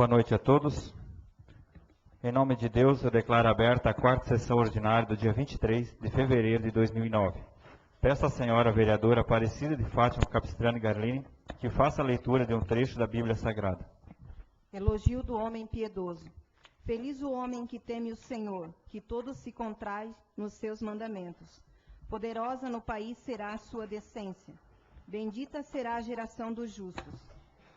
Boa noite a todos. Em nome de Deus, eu declaro aberta a quarta sessão ordinária do dia 23 de fevereiro de 2009. Peço à senhora vereadora Aparecida de Fátima Capistrano Garlini que faça a leitura de um trecho da Bíblia Sagrada. Elogio do homem piedoso. Feliz o homem que teme o Senhor, que todo se contrai nos seus mandamentos. Poderosa no país será a sua decência. Bendita será a geração dos justos.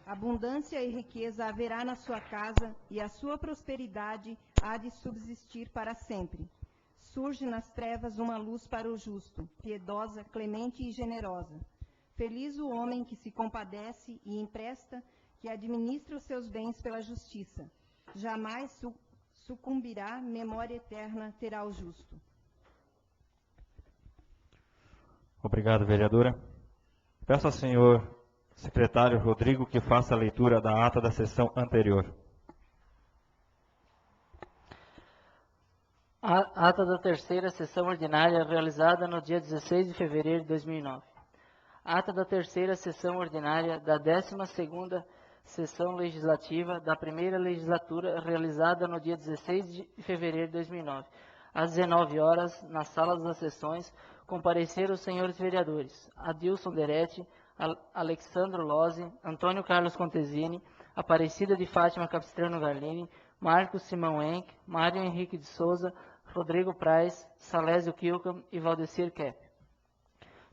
Abundância e riqueza haverá na sua casa, e a sua prosperidade há de subsistir para sempre. Surge nas trevas uma luz para o justo, piedosa, clemente e generosa. Feliz o homem que se compadece e empresta, que administra os seus bens pela justiça. Jamais sucumbirá, memória eterna terá o justo. Obrigado, vereadora. Peço ao senhor secretário Rodrigo que faça a leitura da ata da sessão anterior. A ata da terceira sessão ordinária realizada no dia 16 de fevereiro de 2009. Ata da terceira sessão ordinária da 12ª sessão legislativa da primeira legislatura realizada no dia 16 de fevereiro de 2009. Às 19 horas, na sala das sessões, compareceram os senhores vereadores Adilson Deretti, Alexandro Lozzi, Antônio Carlos Contesini, Aparecida de Fátima Capistrano Garlini, Marcos Simão Henck, Mário Henrique de Souza, Rodrigo Praz, Salésio Kilcam e Valdecir Kepp.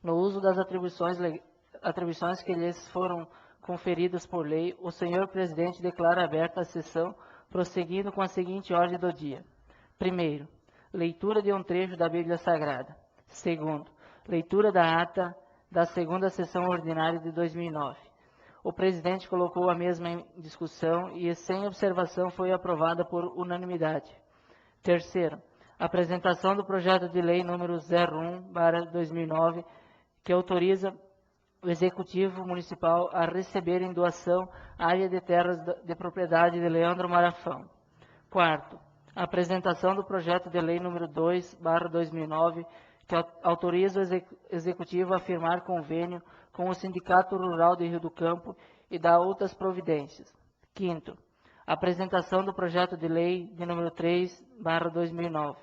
No uso das atribuições que lhes foram conferidas por lei, o senhor presidente declara aberta a sessão, prosseguindo com a seguinte ordem do dia. Primeiro, leitura de um trecho da Bíblia Sagrada. Segundo, leitura da ata da segunda sessão ordinária de 2009. O presidente colocou a mesma em discussão e, sem observação, foi aprovada por unanimidade. Terceiro, apresentação do projeto de lei número 01/2009, que autoriza o Executivo Municipal a receber em doação área de terras de propriedade de Leandro Marafão. Quarto, apresentação do projeto de lei número 2/2009, que autoriza o Executivo a firmar convênio com o Sindicato Rural de Rio do Campo e dá outras providências. Quinto, apresentação do projeto de lei de número 3/2009,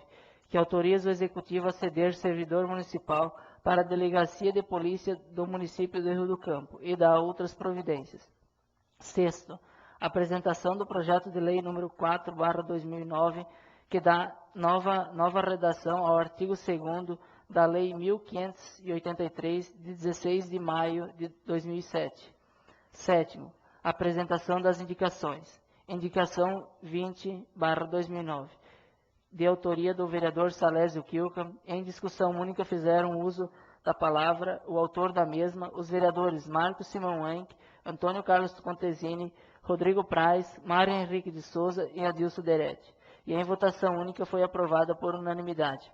que autoriza o Executivo a ceder servidor municipal para a Delegacia de Polícia do município de Rio do Campo e dá outras providências. Sexto, apresentação do projeto de lei número 4/2009, que dá nova redação ao artigo 2º da Lei 1583, de 16 de maio de 2007. Sétimo, apresentação das indicações. Indicação 20/2009, de autoria do vereador Salésio Kilcam. Em discussão única fizeram uso da palavra o autor da mesma, os vereadores Marcos Simão Henck, Antônio Carlos Contesini, Rodrigo Praz, Mário Henrique de Souza e Adilson Deretti. E em votação única foi aprovada por unanimidade.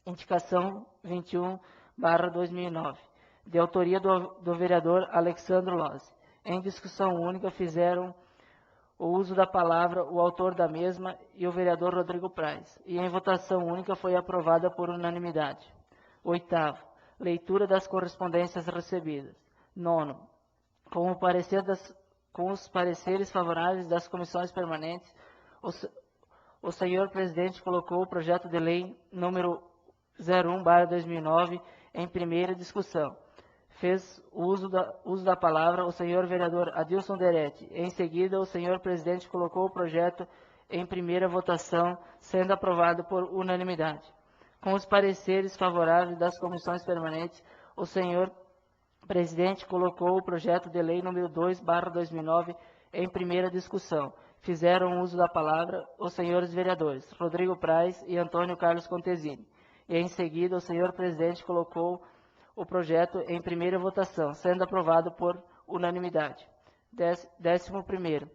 Indicação 21/2009, de autoria do vereador Alexandro Lozzi. Em discussão única fizeram o uso da palavra o autor da mesma e o vereador Rodrigo Praz. E em votação única foi aprovada por unanimidade. Oitavo, leitura das correspondências recebidas. Nono, com os pareceres favoráveis das comissões permanentes, o senhor presidente colocou o projeto de lei número 01/2009 em primeira discussão. Fez uso da palavra o senhor vereador Adilson Deretti. Em seguida, o senhor presidente colocou o projeto em primeira votação, sendo aprovado por unanimidade. Com os pareceres favoráveis das comissões permanentes, o senhor presidente colocou o projeto de lei número 2/2009 em primeira discussão. Fizeram uso da palavra os senhores vereadores Rodrigo Praz e Antônio Carlos Contesini. E em seguida, o senhor presidente colocou o projeto em primeira votação, sendo aprovado por unanimidade. 11º,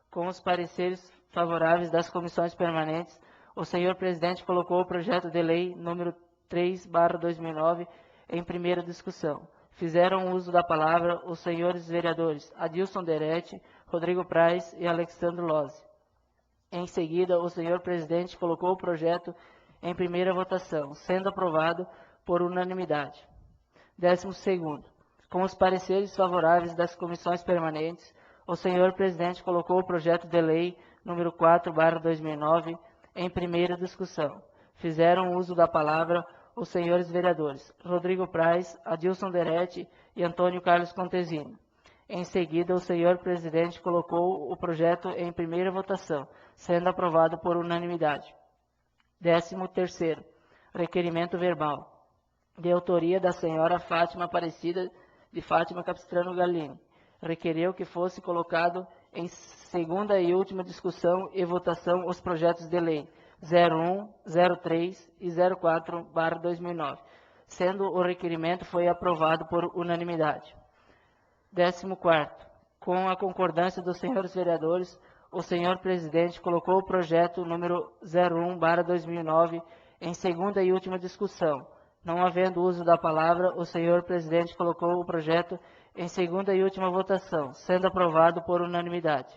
com os pareceres favoráveis das comissões permanentes, o senhor presidente colocou o projeto de lei número 3/2009 em primeira discussão. Fizeram uso da palavra os senhores vereadores Adilson Deretti, Rodrigo Praz e Alexandro Lozzi. Em seguida, o senhor presidente colocou o projeto em primeira votação, sendo aprovado por unanimidade. 12º, com os pareceres favoráveis das comissões permanentes, o senhor presidente colocou o projeto de lei número 4/2009 em primeira discussão. Fizeram uso da palavra os senhores vereadores Rodrigo Praz, Adilson Derete e Antônio Carlos Contesini. Em seguida, o senhor presidente colocou o projeto em primeira votação, sendo aprovado por unanimidade. 13º, requerimento verbal, de autoria da senhora Fátima Aparecida de Fátima Capistrano Gallini. Requereu que fosse colocado em segunda e última discussão e votação os projetos de lei 01, 03 e 04/2009, sendo o requerimento foi aprovado por unanimidade. 14º, com a concordância dos senhores vereadores, o senhor presidente colocou o projeto número 01/2009 em segunda e última discussão. Não havendo uso da palavra, o senhor presidente colocou o projeto em segunda e última votação, sendo aprovado por unanimidade.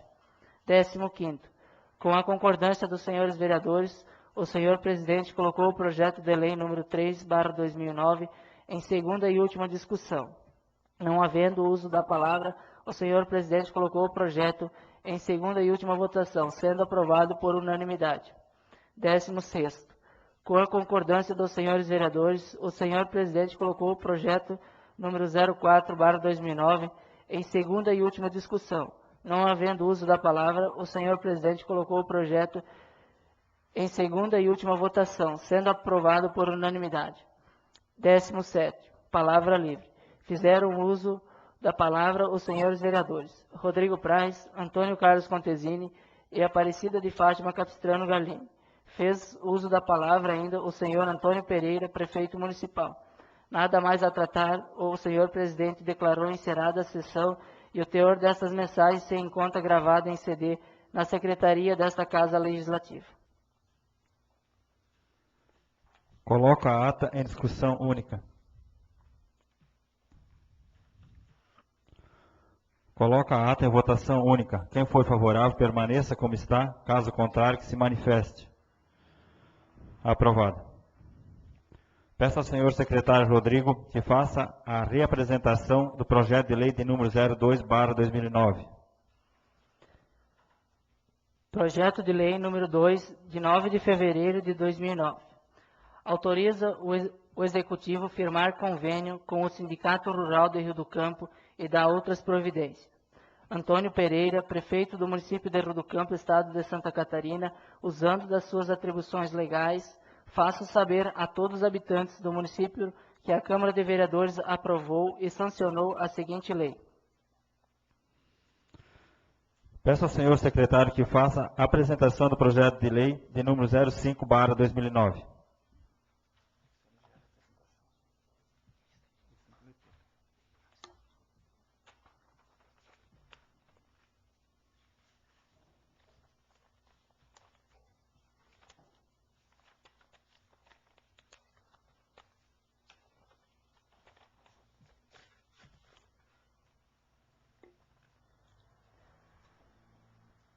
15º, com a concordância dos senhores vereadores, o senhor presidente colocou o projeto de lei número 3/2009 em segunda e última discussão. Não havendo uso da palavra, o senhor presidente colocou o projeto em segunda e última votação, sendo aprovado por unanimidade. 16º, com a concordância dos senhores vereadores, o senhor presidente colocou o projeto número 04/2009 em segunda e última discussão. Não havendo uso da palavra, o senhor presidente colocou o projeto em segunda e última votação, sendo aprovado por unanimidade. 17º, palavra livre. Fizeram uso da palavra os senhores vereadores Rodrigo Praz, Antônio Carlos Contesini e Aparecida de Fátima Capistrano Gallini. Fez uso da palavra ainda o senhor Antônio Pereira, prefeito municipal. Nada mais a tratar, o senhor presidente declarou encerrada a sessão e o teor dessas mensagens se encontra gravado em CD na secretaria desta Casa Legislativa. Coloco a ata em discussão única. Coloco a ata em votação única. Quem for favorável, permaneça como está. Caso contrário, que se manifeste. Aprovado. Peço ao senhor secretário Rodrigo que faça a reapresentação do projeto de lei de número 02/2009. Projeto de lei número 2, de 9 de fevereiro de 2009. Autoriza o Executivo firmar convênio com o Sindicato Rural de Rio do Campo e dá outras providências. Antônio Pereira, prefeito do município de Rio do Campo, estado de Santa Catarina, usando das suas atribuições legais, faço saber a todos os habitantes do município que a Câmara de Vereadores aprovou e sancionou a seguinte lei. Peço ao senhor secretário que faça a apresentação do projeto de lei de número 05/2009.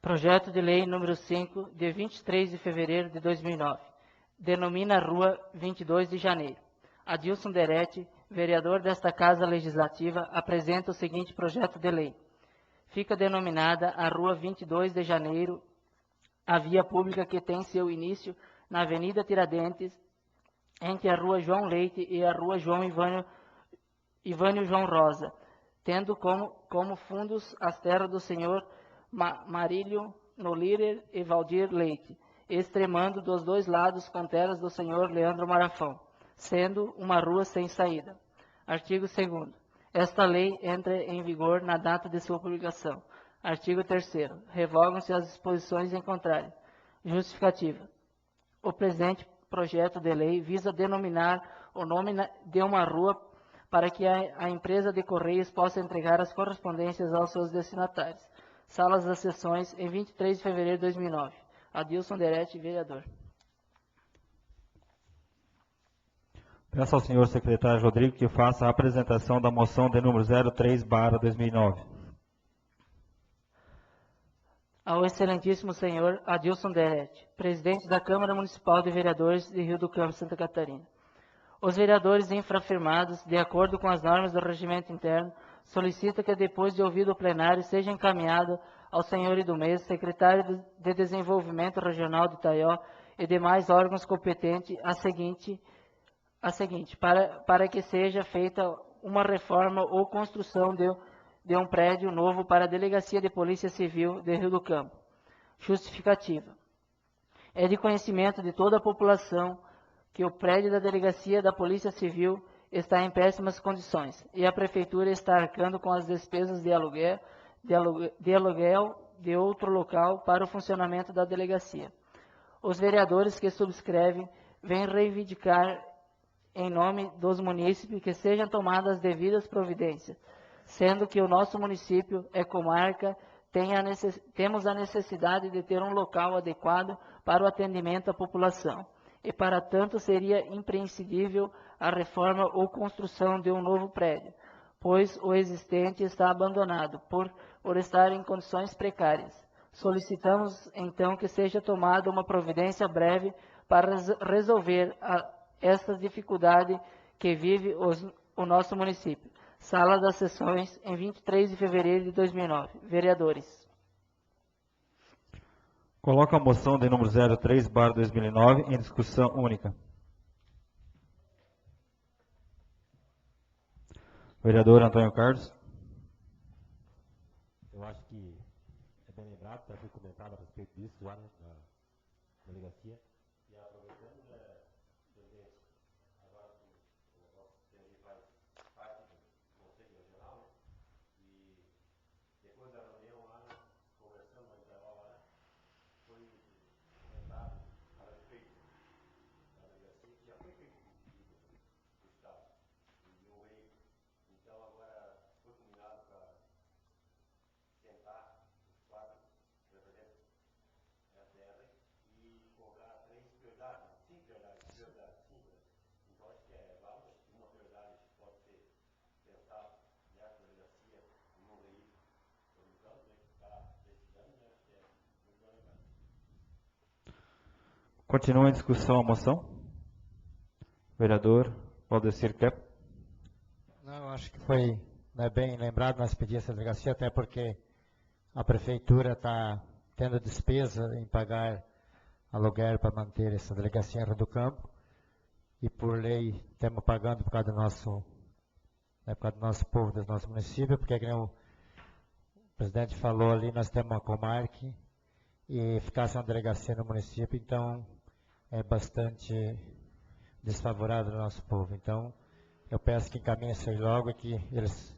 Projeto de lei número 5, de 23 de fevereiro de 2009. Denomina a Rua 22 de Janeiro. Adilson Derete, vereador desta Casa Legislativa, apresenta o seguinte projeto de lei. Fica denominada a Rua 22 de Janeiro, a via pública que tem seu início na Avenida Tiradentes, entre a Rua João Leite e a Rua João Ivânio João Rosa, tendo como fundos as terras do senhor Marílio Nolirer e Valdir Leite, extremando dos dois lados com terras do senhor Leandro Marafão, sendo uma rua sem saída. Artigo 2º. Esta lei entra em vigor na data de sua publicação. Artigo 3º. Revogam-se as disposições em contrário. Justificativa. O presente projeto de lei visa denominar o nome de uma rua para que a empresa de Correios possa entregar as correspondências aos seus destinatários. Salas das sessões, em 23 de fevereiro de 2009. Adilson Derete, vereador. Peço ao senhor secretário Rodrigo que faça a apresentação da moção de número 03/2009. Ao excelentíssimo senhor Adilson Derete, presidente da Câmara Municipal de Vereadores de Rio do Campo, Santa Catarina. Os vereadores infrafirmados, de acordo com as normas do regimento interno, solicita que depois de ouvido o plenário seja encaminhado ao senhor Idomês, secretário de Desenvolvimento Regional de Itaió e demais órgãos competentes a seguinte, para que seja feita uma reforma ou construção de um prédio novo para a Delegacia de Polícia Civil de Rio do Campo. Justificativa. É de conhecimento de toda a população que o prédio da Delegacia da Polícia Civil está em péssimas condições e a Prefeitura está arcando com as despesas de aluguel de outro local para o funcionamento da delegacia. Os vereadores que subscrevem vêm reivindicar em nome dos munícipes que sejam tomadas as devidas providências, sendo que o nosso município é comarca, temos a necessidade de ter um local adequado para o atendimento à população, e para tanto seria imprescindível a reforma ou construção de um novo prédio, pois o existente está abandonado por estar em condições precárias. Solicitamos, então, que seja tomada uma providência breve para resolver esta dificuldade que vive o nosso município. Sala das Sessões, em 23 de fevereiro de 2009. Vereadores. Coloco a moção de número 03/2009 em discussão única. Vereador Antônio Carlos. Eu acho que é bem lembrado, já foi comentado a respeito disso lá, né, na delegacia. E aproveitando, presidente, agora que o nosso TNI faz parte do Conselho Regional, né, e depois da reunião lá, conversando no intervalo lá, foi comentado a respeito da delegacia, que já foi feito o pedido do Estado, e o rei. Então agora foi combinado para sentar os 4 representantes da terra e colocar 3 prioridades, 5 prioridades, 5. Então acho que é válido, uma prioridade pode ser pensar nessa delegacia no rei sobre o campo, né, que está precisando, né, acho que é muito bem lembrado. Continua em discussão a moção. Vereador Valdecir Kepp. Não, eu acho que foi bem lembrado nós pedir essa delegacia, até porque a prefeitura está tendo despesa em pagar aluguel para manter essa delegacia em Rio do Campo, e por lei estamos pagando por causa do nosso, por causa do nosso povo, do nosso município, porque como o presidente falou ali, nós temos uma comarca e ficar sem uma delegacia no município, então é bastante desfavorável ao nosso povo. Então, eu peço que encaminhe isso aí logo e que eles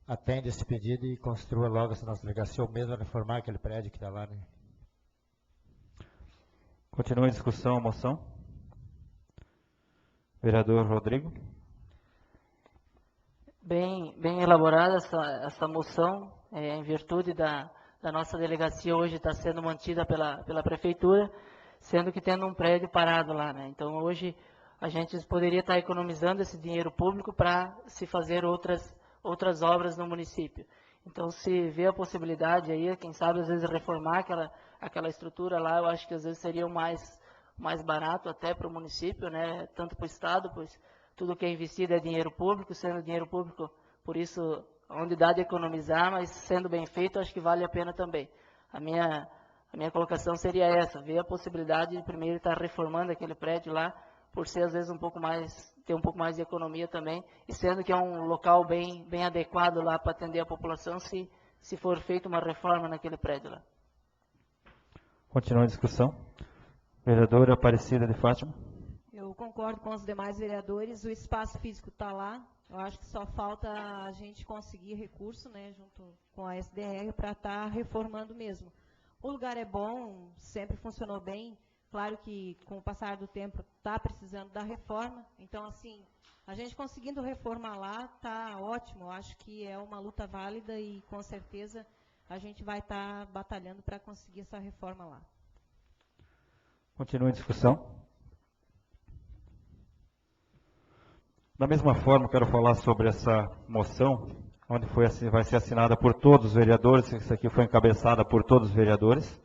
atendam esse pedido e construam logo essa nossa delegacia, ou mesmo reformar aquele prédio que está lá, né? Continua em discussão a moção. Vereador Rodrigo. Bem elaborada essa moção, em virtude da nossa delegacia hoje estar sendo mantida pela Prefeitura, sendo que tendo um prédio parado lá, né? Então hoje a gente poderia estar economizando esse dinheiro público para se fazer outras obras no município. Então, se vê a possibilidade aí, quem sabe às vezes reformar aquela estrutura lá, eu acho que às vezes seria o mais barato até para o município, né? Tanto para o Estado, pois tudo que é investido é dinheiro público, sendo dinheiro público, por isso, onde dá de economizar, mas sendo bem feito, acho que vale a pena também. A minha colocação seria essa, ver a possibilidade de primeiro estar reformando aquele prédio lá, por ser às vezes ter um pouco mais de economia também, e sendo que é um local bem adequado lá para atender a população, se for feita uma reforma naquele prédio lá. Continua a discussão. Vereadora Aparecida de Fátima. Eu concordo com os demais vereadores, o espaço físico está lá, eu acho que só falta a gente conseguir recurso, né, junto com a SDR, para estar reformando mesmo. O lugar é bom, sempre funcionou bem, claro que com o passar do tempo está precisando da reforma, então assim, a gente conseguindo reformar lá está ótimo, eu acho que é uma luta válida e com certeza a gente vai estar batalhando para conseguir essa reforma lá. Continua em discussão. Da mesma forma, quero falar sobre essa moção, onde vai ser assinada por todos os vereadores, isso aqui foi encabeçada por todos os vereadores.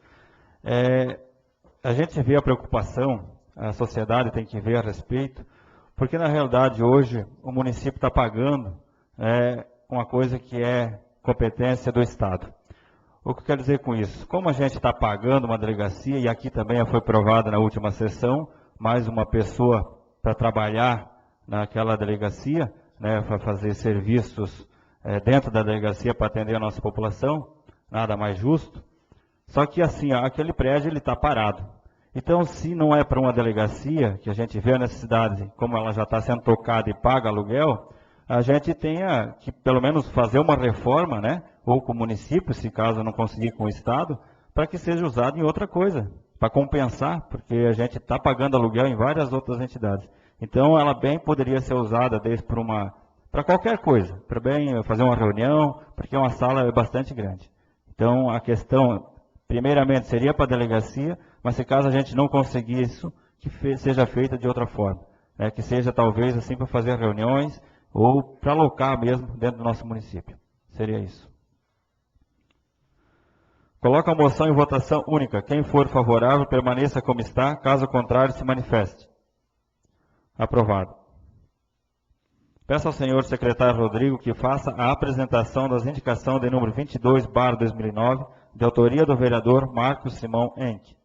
A gente vê a preocupação, a sociedade tem que ver a respeito, porque na realidade hoje o município está pagando uma coisa que é competência do Estado. O que eu quero dizer com isso? Como a gente está pagando uma delegacia, e aqui também foi provada na última sessão, mais uma pessoa para trabalhar naquela delegacia, né, para fazer serviços dentro da delegacia para atender a nossa população, nada mais justo. Só que assim, aquele prédio ele está parado. Então, se não é para uma delegacia, que a gente vê a necessidade, como ela já está sendo tocada e paga aluguel, a gente tenha que pelo menos fazer uma reforma, né, ou com o município, se caso não conseguir com o Estado, para que seja usado em outra coisa, para compensar, porque a gente está pagando aluguel em várias outras entidades. Então, ela bem poderia ser usada para qualquer coisa, para bem fazer uma reunião, porque uma sala é bastante grande. Então, a questão, primeiramente, seria para a delegacia, mas se caso a gente não conseguir isso, que seja feita de outra forma. Né? Que seja, talvez, assim, para fazer reuniões ou para alocar mesmo dentro do nosso município. Seria isso. Coloca a moção em votação única. Quem for favorável, permaneça como está. Caso contrário, se manifeste. Aprovado. Peço ao senhor secretário Rodrigo que faça a apresentação das indicações de número 22/2009, de autoria do vereador Marcos Simão Henke.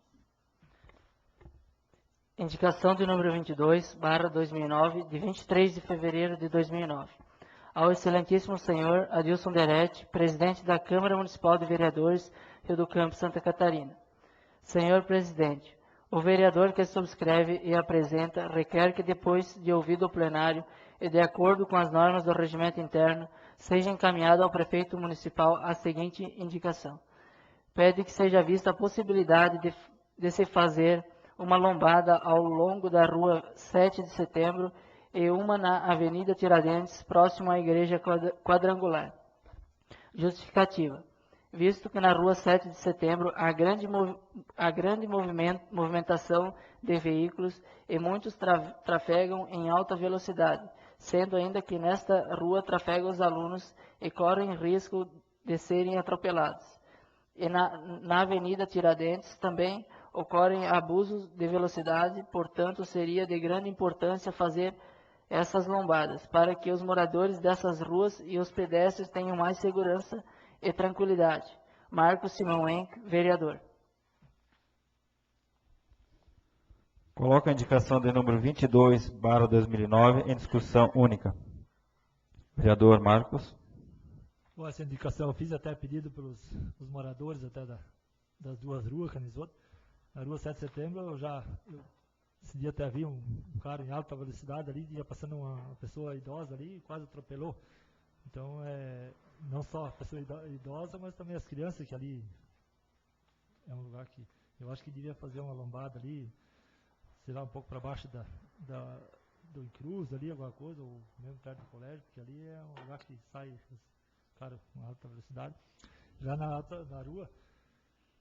Indicação de número 22/2009, de 23 de fevereiro de 2009. Ao excelentíssimo senhor Adilson Derete, presidente da Câmara Municipal de Vereadores, Rio do Campo, Santa Catarina. Senhor presidente, o vereador que subscreve e apresenta requer que, depois de ouvido o plenário e de acordo com as normas do regimento interno, seja encaminhado ao prefeito municipal a seguinte indicação. Pede que seja vista a possibilidade de se fazer uma lombada ao longo da rua 7 de setembro e uma na Avenida Tiradentes, próximo à Igreja Quadrangular. Justificativa. Visto que na rua 7 de setembro há grande movimentação de veículos e muitos trafegam em alta velocidade, sendo ainda que nesta rua trafegam os alunos e correm risco de serem atropelados. E na Avenida Tiradentes também ocorrem abusos de velocidade, portanto seria de grande importância fazer essas lombadas, para que os moradores dessas ruas e os pedestres tenham mais segurança e tranquilidade. Marcos Simão Henke, vereador. Coloco a indicação de número 22/2009 em discussão única. Vereador Marcos. Bom, essa indicação eu fiz até pedido pelos moradores até das duas ruas, Canisoto. Na rua 7 de setembro, esse dia até vi um cara em alta velocidade ali, ia passando uma pessoa idosa ali e quase atropelou. Então, não só a pessoa idosa, mas também as crianças, que ali é um lugar que eu acho que devia fazer uma lombada ali, sei lá, um pouco para baixo do Incruz ali, alguma coisa, ou mesmo perto do colégio, porque ali é um lugar que sai, claro, com alta velocidade. Já na rua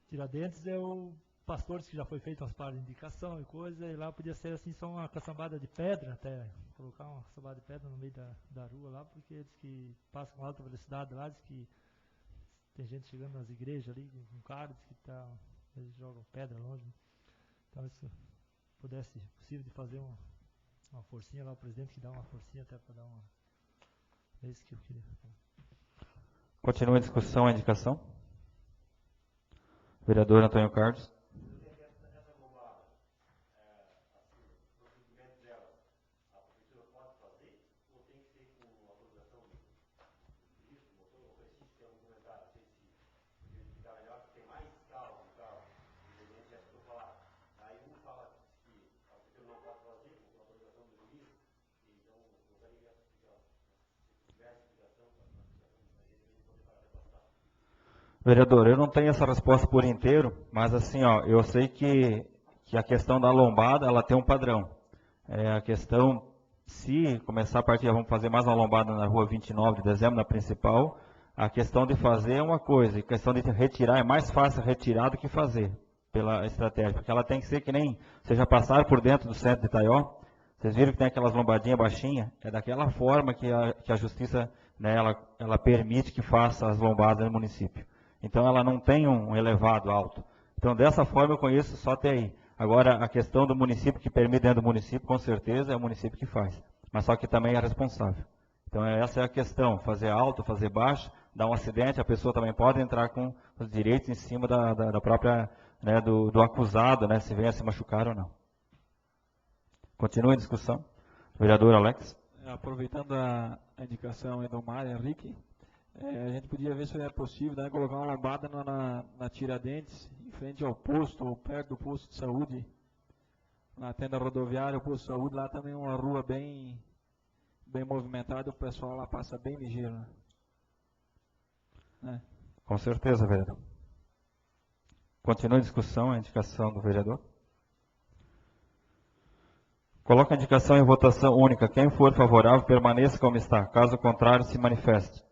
Tiradentes é o Pastores, que já foi feito umas par de indicação e coisa, e lá podia ser assim só uma caçambada de pedra, até colocar uma caçambada de pedra no meio da rua lá, porque eles que passam com alta velocidade lá, diz que tem gente chegando nas igrejas ali com carro, diz que eles jogam pedra longe. Então, se pudesse, possível, de fazer uma forcinha lá, o presidente que dá uma forcinha até para dar uma... É isso que eu queria falar. Continua a discussão, a indicação. Vereador Antônio Carlos. Vereador, eu não tenho essa resposta por inteiro, mas assim, ó, eu sei que a questão da lombada, ela tem um padrão. A questão, se começar a partir, vamos fazer mais uma lombada na rua 29 de dezembro, na principal, a questão de fazer é uma coisa, e a questão de retirar, é mais fácil retirar do que fazer, pela estratégia, porque ela tem que ser que nem, vocês já passaram por dentro do centro de Itaió, vocês viram que tem aquelas lombadinhas baixinhas, é daquela forma que a justiça, né, ela permite que faça as lombadas no município. Então, ela não tem um elevado alto. Então, dessa forma, eu conheço só até aí. Agora, a questão do município, que permite dentro do município, com certeza, é o município que faz. Mas só que também é responsável. Então essa é a questão, fazer alto, fazer baixo, dar um acidente, a pessoa também pode entrar com os direitos em cima da própria, né, do acusado, né, se venha a se machucar ou não. Continua a discussão. Vereador Alex. Aproveitando a indicação do Mário Henrique, a gente podia ver se é possível, né, colocar uma lombada na Tiradentes, em frente ao posto, ou perto do posto de saúde, na tenda rodoviária, o posto de saúde, lá também é uma rua bem movimentada, o pessoal lá passa bem ligeiro. Né? Com certeza, vereador. Continua a discussão, a indicação do vereador. Coloca a indicação em votação única. Quem for favorável, permaneça como está. Caso contrário, se manifeste.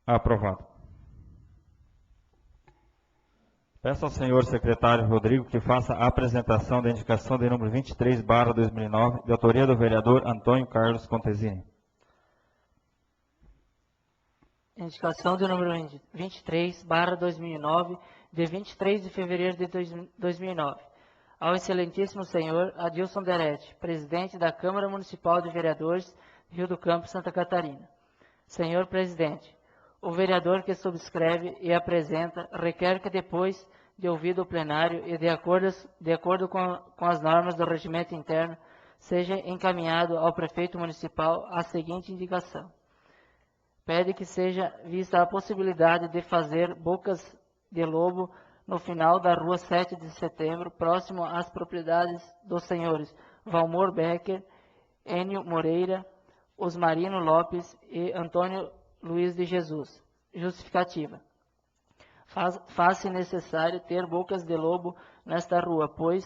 Aprovado. Peço ao senhor secretário Rodrigo que faça a apresentação da indicação de número 23/2009, de autoria do vereador Antônio Carlos Contesini. Indicação de número 23/2009, de 23 de fevereiro de 2009. Ao excelentíssimo senhor Adilson Derete, presidente da Câmara Municipal de Vereadores de Rio do Campo, Santa Catarina. Senhor presidente, o vereador que subscreve e apresenta requer que depois de ouvido o plenário e de acordo com as normas do regimento interno, seja encaminhado ao prefeito municipal a seguinte indicação. Pede que seja vista a possibilidade de fazer bocas de lobo no final da rua 7 de setembro, próximo às propriedades dos senhores Valmor Becker, Enio Moreira, Osmarino Lopes e Antônio Luiz de Jesus. Justificativa. Faz-se necessário ter bocas de lobo nesta rua, pois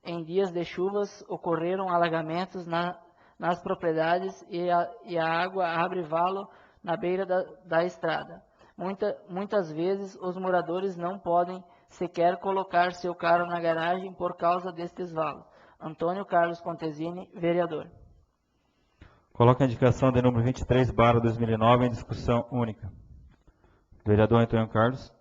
em dias de chuvas ocorreram alagamentos nas propriedades e a água abre valo na beira da estrada. Muitas vezes os moradores não podem sequer colocar seu carro na garagem por causa destes valos. Antônio Carlos Contesini, vereador. Coloca a indicação de número 23/2009 em discussão única. Vereador Antônio Carlos.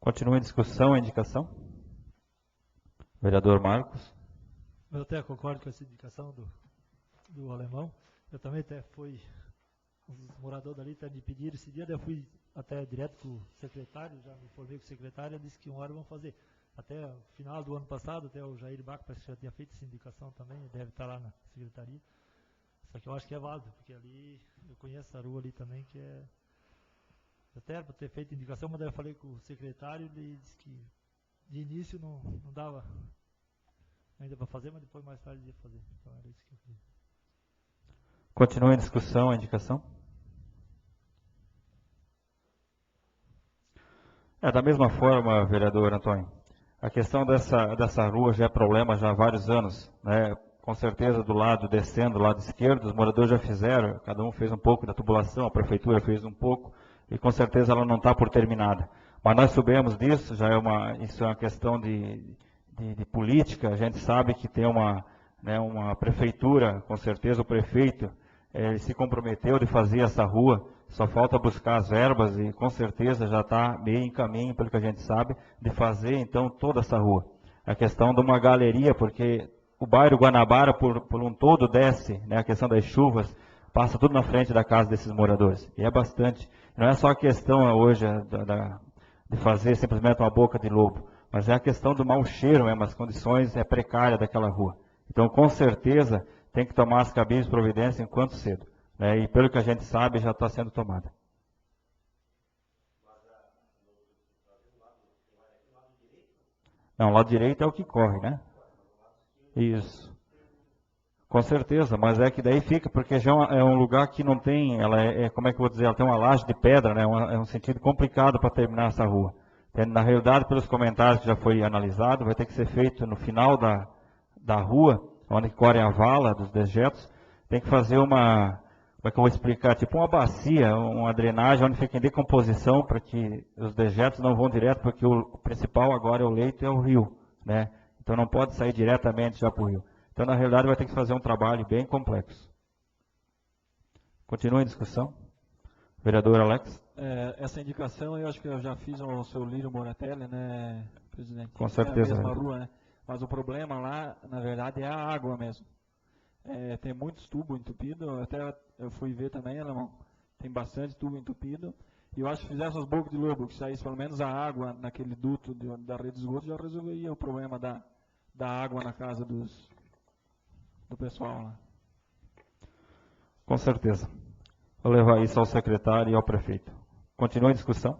Continua a discussão, a indicação. Vereador Marcos. Eu até concordo com essa indicação do alemão. Eu também até fui, os moradores dali até me pediram esse dia, daí eu fui até direto com o secretário, já me informei com o secretário, ele disse que uma hora vão fazer. Até o final do ano passado, até o Jair Baco parece que já tinha feito essa indicação também, deve estar lá na secretaria. Só que eu acho que é válido, porque ali, eu conheço a rua ali também, que é... Até era para ter feito indicação, mas daí eu falei com o secretário, ele disse que de início não dava ainda para fazer, mas depois mais tarde ia fazer. Então era isso que eu fiz. Continua a discussão, a indicação. Da mesma forma, vereador Antônio, a questão dessa rua já é problema já há vários anos, né? Com certeza do lado descendo, do lado esquerdo, os moradores já fizeram, cada um fez um pouco da tubulação, a prefeitura fez um pouco, e com certeza ela não está por terminada. Mas nós sabemos disso, isso é uma questão de política, a gente sabe que tem uma prefeitura, com certeza o prefeito, ele se comprometeu de fazer essa rua, só falta buscar as verbas e com certeza já está meio em caminho, pelo que a gente sabe, de fazer então toda essa rua. A questão de uma galeria, porque o bairro Guanabara por um todo desce, né, a questão das chuvas, passa tudo na frente da casa desses moradores. E é bastante. Não é só a questão hoje de fazer simplesmente uma boca de lobo, mas é a questão do mau cheiro mesmo, as condições precárias daquela rua. Então, com certeza, tem que tomar as cabines de providência enquanto cedo. Né? E pelo que a gente sabe, já está sendo tomada. Não, o lado direito é o que corre, né? Isso. Com certeza, mas é que daí fica, porque já é um lugar que não tem, ela como é que eu vou dizer, ela tem uma laje de pedra, né? É um sentido complicado para terminar essa rua. Na realidade, pelos comentários que já foi analisado, vai ter que ser feito no final da rua, onde corre a vala dos dejetos, tem que fazer uma, como é que eu vou explicar, tipo uma bacia, uma drenagem onde fica em decomposição para que os dejetos não vão direto, porque o principal agora é o leito e é o rio, né? Então não pode sair diretamente já para o rio. Então, na realidade, vai ter que fazer um trabalho bem complexo. Continua em discussão. Vereador Alex. Essa indicação eu acho que eu já fiz ao seu Lírio Moratelli, né, presidente? Com certeza. É a mesma rua, né? Mas o problema lá, na verdade, é a água mesmo. Tem muitos tubos entupidos, até eu fui ver também, Alemão, tem bastante tubo entupido. E eu acho que fizesse as bocas de lobo, que saísse pelo menos a água naquele duto da rede de esgoto, já resolveria o problema da água na casa do pessoal lá. Com certeza. Vou levar isso ao secretário e ao prefeito. Continua em discussão.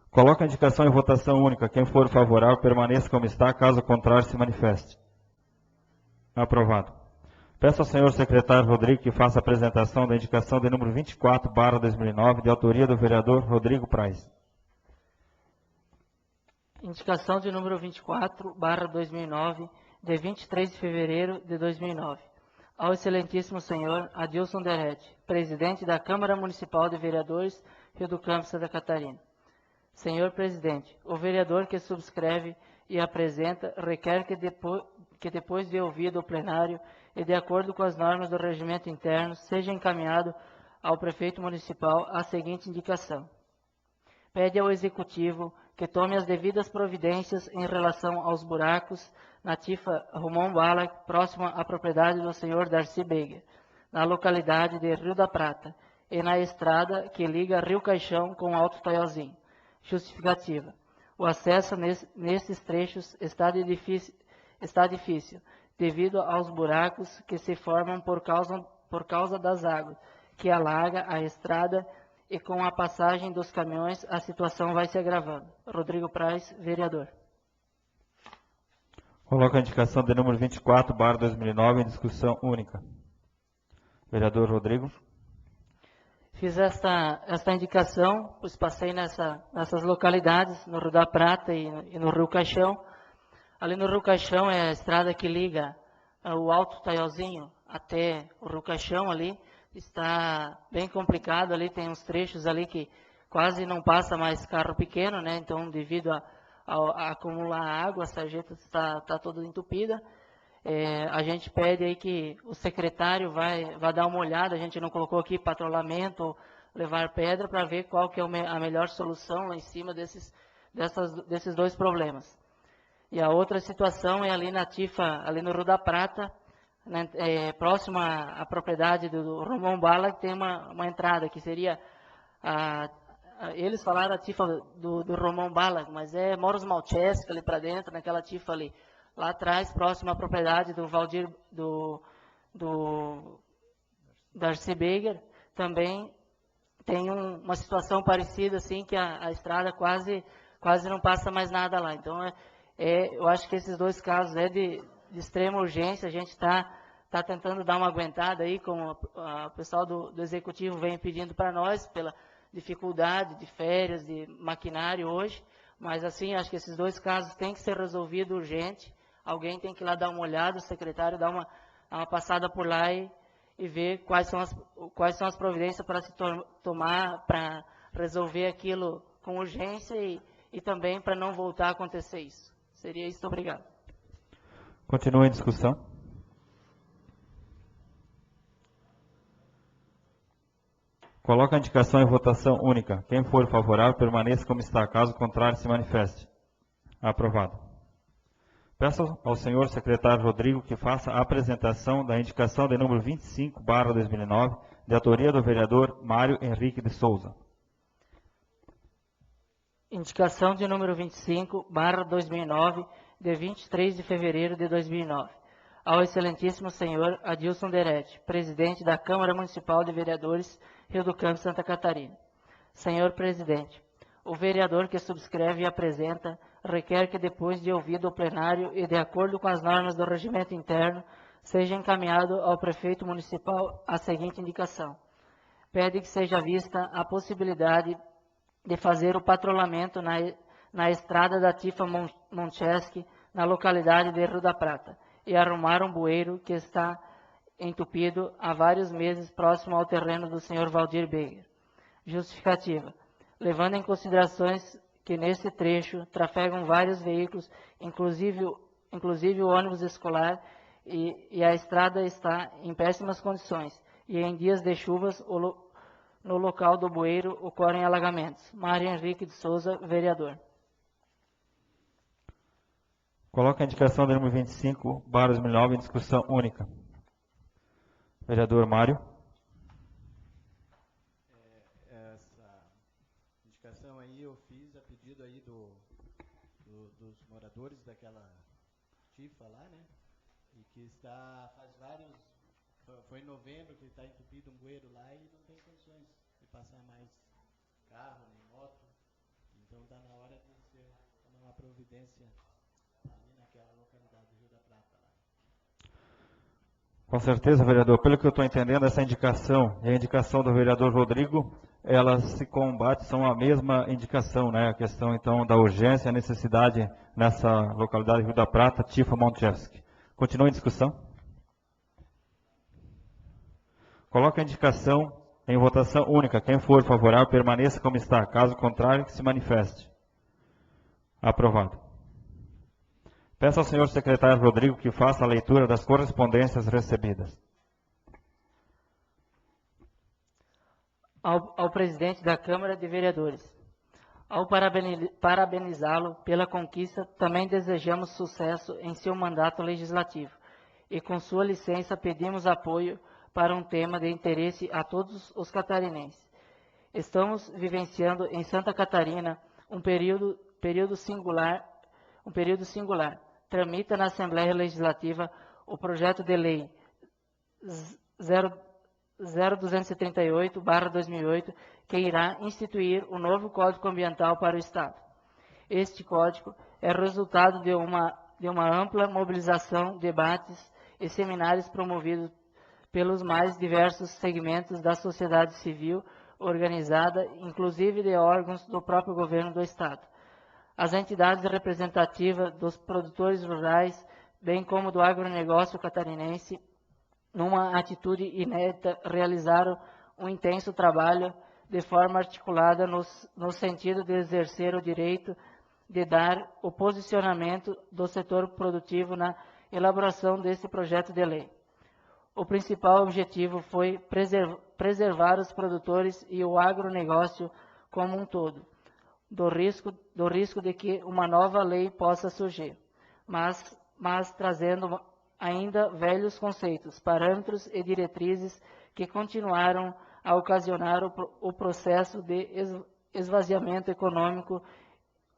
Coloca a indicação em votação única. Quem for favorável, permaneça como está, caso contrário, se manifeste. Aprovado. Peço ao senhor secretário Rodrigo que faça a apresentação da indicação de número 24/2009, de autoria do vereador Rodrigo Praz. Indicação de número 24/2009, de 23 de fevereiro de 2009. Ao excelentíssimo senhor Adilson Derete, presidente da Câmara Municipal de Vereadores Rio do Campo, Santa Catarina. Senhor presidente, o vereador que subscreve e apresenta requer que depois de ouvido o plenário e de acordo com as normas do regimento interno, seja encaminhado ao prefeito municipal a seguinte indicação. Pede ao executivo que tome as devidas providências em relação aos buracos na Tifa Romão Bala, próxima à propriedade do senhor Darcy Beger, na localidade de Rio da Prata, e na estrada que liga Rio Caixão com Alto Taiozinho. Justificativa. O acesso nesses trechos está difícil, devido aos buracos que se formam por causa das águas, que alaga a estrada, e com a passagem dos caminhões a situação vai se agravando. Rodrigo Praz, vereador. Coloca a indicação de número 24/2009 em discussão única. Vereador Rodrigo. Fiz esta indicação, pois passei nessas localidades, no Rio da Prata e no Rio Caixão. Ali no Rio Caixão é a estrada que liga o Alto Taiozinho até o Rio Caixão ali. Está bem complicado ali, tem uns trechos ali que quase não passa mais carro pequeno, né? Então, devido a acumular água, a sarjeta está toda entupida. A gente pede aí que o secretário vai dar uma olhada, a gente não colocou aqui patrulhamento ou levar pedra para ver qual que é a melhor solução lá em cima desses dois problemas. E a outra situação é ali na Tifa, ali no Rio da Prata, né, próximo à propriedade do Romão Bala, que tem uma entrada que seria eles falaram a Tifa do Romão Bala, mas é Moros Malcheski ali para dentro, naquela Tifa ali. Lá atrás, próximo à propriedade do Valdir, do Darcy Beger, também tem uma situação parecida, assim, que a estrada quase não passa mais nada lá. Então, eu acho que esses dois casos é de extrema urgência. A gente está tentando dar uma aguentada aí, como o pessoal do Executivo vem pedindo para nós, pela dificuldade de férias, de maquinário hoje. Mas, assim, acho que esses dois casos têm que ser resolvidos urgente. Alguém tem que ir lá dar uma olhada, o secretário dar uma passada por lá e ver quais são as providências para se tomar, para resolver aquilo com urgência e também para não voltar a acontecer isso. Seria isso, obrigado. Continua em discussão. Coloca a indicação em votação única. Quem for favorável, permaneça como está. Caso contrário, se manifeste. Aprovado. Peço ao senhor secretário Rodrigo que faça a apresentação da indicação de número 25/2009, de autoria do vereador Mário Henrique de Souza. Indicação de número 25/2009, de 23 de fevereiro de 2009. Ao excelentíssimo senhor Adilson Derete, presidente da Câmara Municipal de Vereadores Rio do Campo, Santa Catarina. Senhor presidente, o vereador que subscreve e apresenta requer que, depois de ouvido o plenário e de acordo com as normas do regimento interno, seja encaminhado ao prefeito municipal a seguinte indicação. Pede que seja vista a possibilidade de fazer o patrulhamento na estrada da Tifa Moncheski, na localidade de Rio da Prata, e arrumar um bueiro que está entupido há vários meses próximo ao terreno do senhor Valdir Beger. Justificativa. Levando em considerações que nesse trecho trafegam vários veículos, inclusive o ônibus escolar, e a estrada está em péssimas condições, e em dias de chuvas no local do bueiro ocorrem alagamentos. Mário Henrique de Souza, vereador. Coloca a indicação do número 25, barra 2009, em discussão única. Vereador Mário. Essa indicação aí eu fiz a pedido aí dos moradores daquela Tifa lá, né? E que está, foi em novembro que está entupido um bueiro lá e não tem condições de passar mais carro, nem moto. Então está na hora de ser uma providência ali naquela localidade do Rio da Prata lá. Com certeza, vereador. Pelo que eu estou entendendo, essa indicação e a indicação do vereador Rodrigo, elas se combatem, são a mesma indicação, né? A questão, então, da urgência e a necessidade nessa localidade do Rio da Prata, Tifa Moncheski. Continua em discussão. Coloca a indicação em votação única. Quem for favorável, permaneça como está. Caso contrário, que se manifeste. Aprovado. Peço ao senhor secretário Rodrigo que faça a leitura das correspondências recebidas. Ao presidente da Câmara de Vereadores. Ao parabenizá-lo pela conquista, também desejamos sucesso em seu mandato legislativo. E com sua licença pedimos apoio para um tema de interesse a todos os catarinenses. Estamos vivenciando em Santa Catarina um período singular. Tramita na Assembleia Legislativa o projeto de lei 0238/2008, que irá instituir o novo Código Ambiental para o Estado. Este código é resultado de uma ampla mobilização, debates e seminários promovidos pelos mais diversos segmentos da sociedade civil organizada, inclusive de órgãos do próprio governo do Estado. As entidades representativas dos produtores rurais, bem como do agronegócio catarinense, numa atitude inédita, realizaram um intenso trabalho de forma articulada no sentido de exercer o direito de dar o posicionamento do setor produtivo na elaboração desse projeto de lei. O principal objetivo foi preservar os produtores e o agronegócio como um todo, do risco de que uma nova lei possa surgir, mas trazendo ainda velhos conceitos, parâmetros e diretrizes que continuaram a ocasionar o processo de esvaziamento econômico,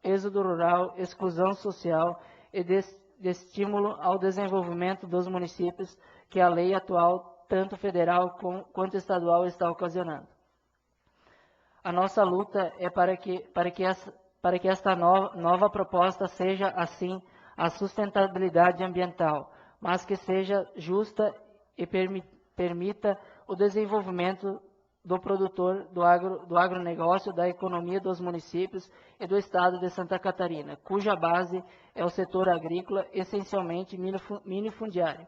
êxodo rural, exclusão social e de estímulo ao desenvolvimento dos municípios que a lei atual, tanto federal quanto estadual, está ocasionando. A nossa luta é para que esta nova proposta seja, assim, a sustentabilidade ambiental, mas que seja justa e permita o desenvolvimento do produtor, do agronegócio, da economia dos municípios e do estado de Santa Catarina, cuja base é o setor agrícola, essencialmente minifundiário.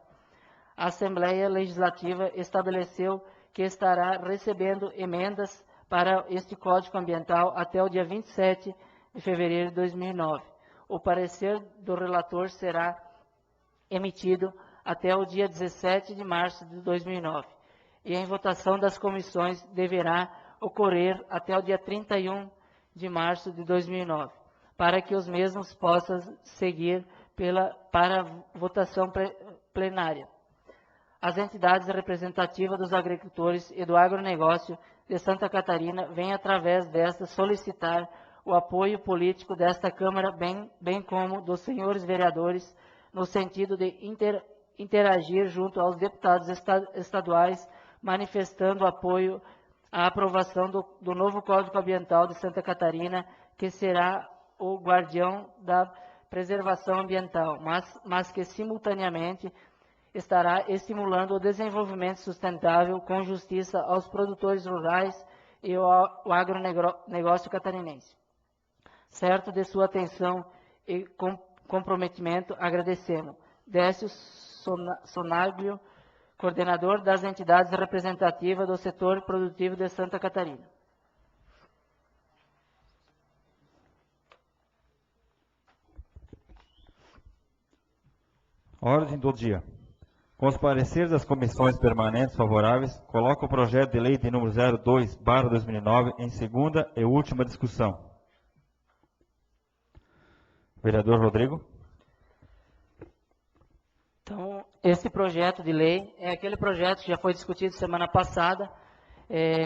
A Assembleia Legislativa estabeleceu que estará recebendo emendas para este Código Ambiental até o dia 27 de fevereiro de 2009. O parecer do relator será emitido até o dia 17 de março de 2009. E a votação das comissões deverá ocorrer até o dia 31 de março de 2009, para que os mesmos possam seguir para votação plenária. As entidades representativas dos agricultores e do agronegócio de Santa Catarina vêm, através desta, solicitar o apoio político desta Câmara, bem como dos senhores vereadores, no sentido de interagir junto aos deputados estaduais, manifestando apoio à aprovação do novo Código Ambiental de Santa Catarina, que será o guardião da preservação ambiental, mas que simultaneamente estará estimulando o desenvolvimento sustentável com justiça aos produtores rurais e ao agronegócio catarinense. Certo de sua atenção e comprometimento, agradecemos. Décio Sonaglio, coordenador das entidades representativas do setor produtivo de Santa Catarina. Ordem do dia. Com os pareceres das comissões permanentes favoráveis, coloco o projeto de lei de número 02/2009 em segunda e última discussão. Vereador Rodrigo. Então, esse projeto de lei é aquele projeto que já foi discutido semana passada,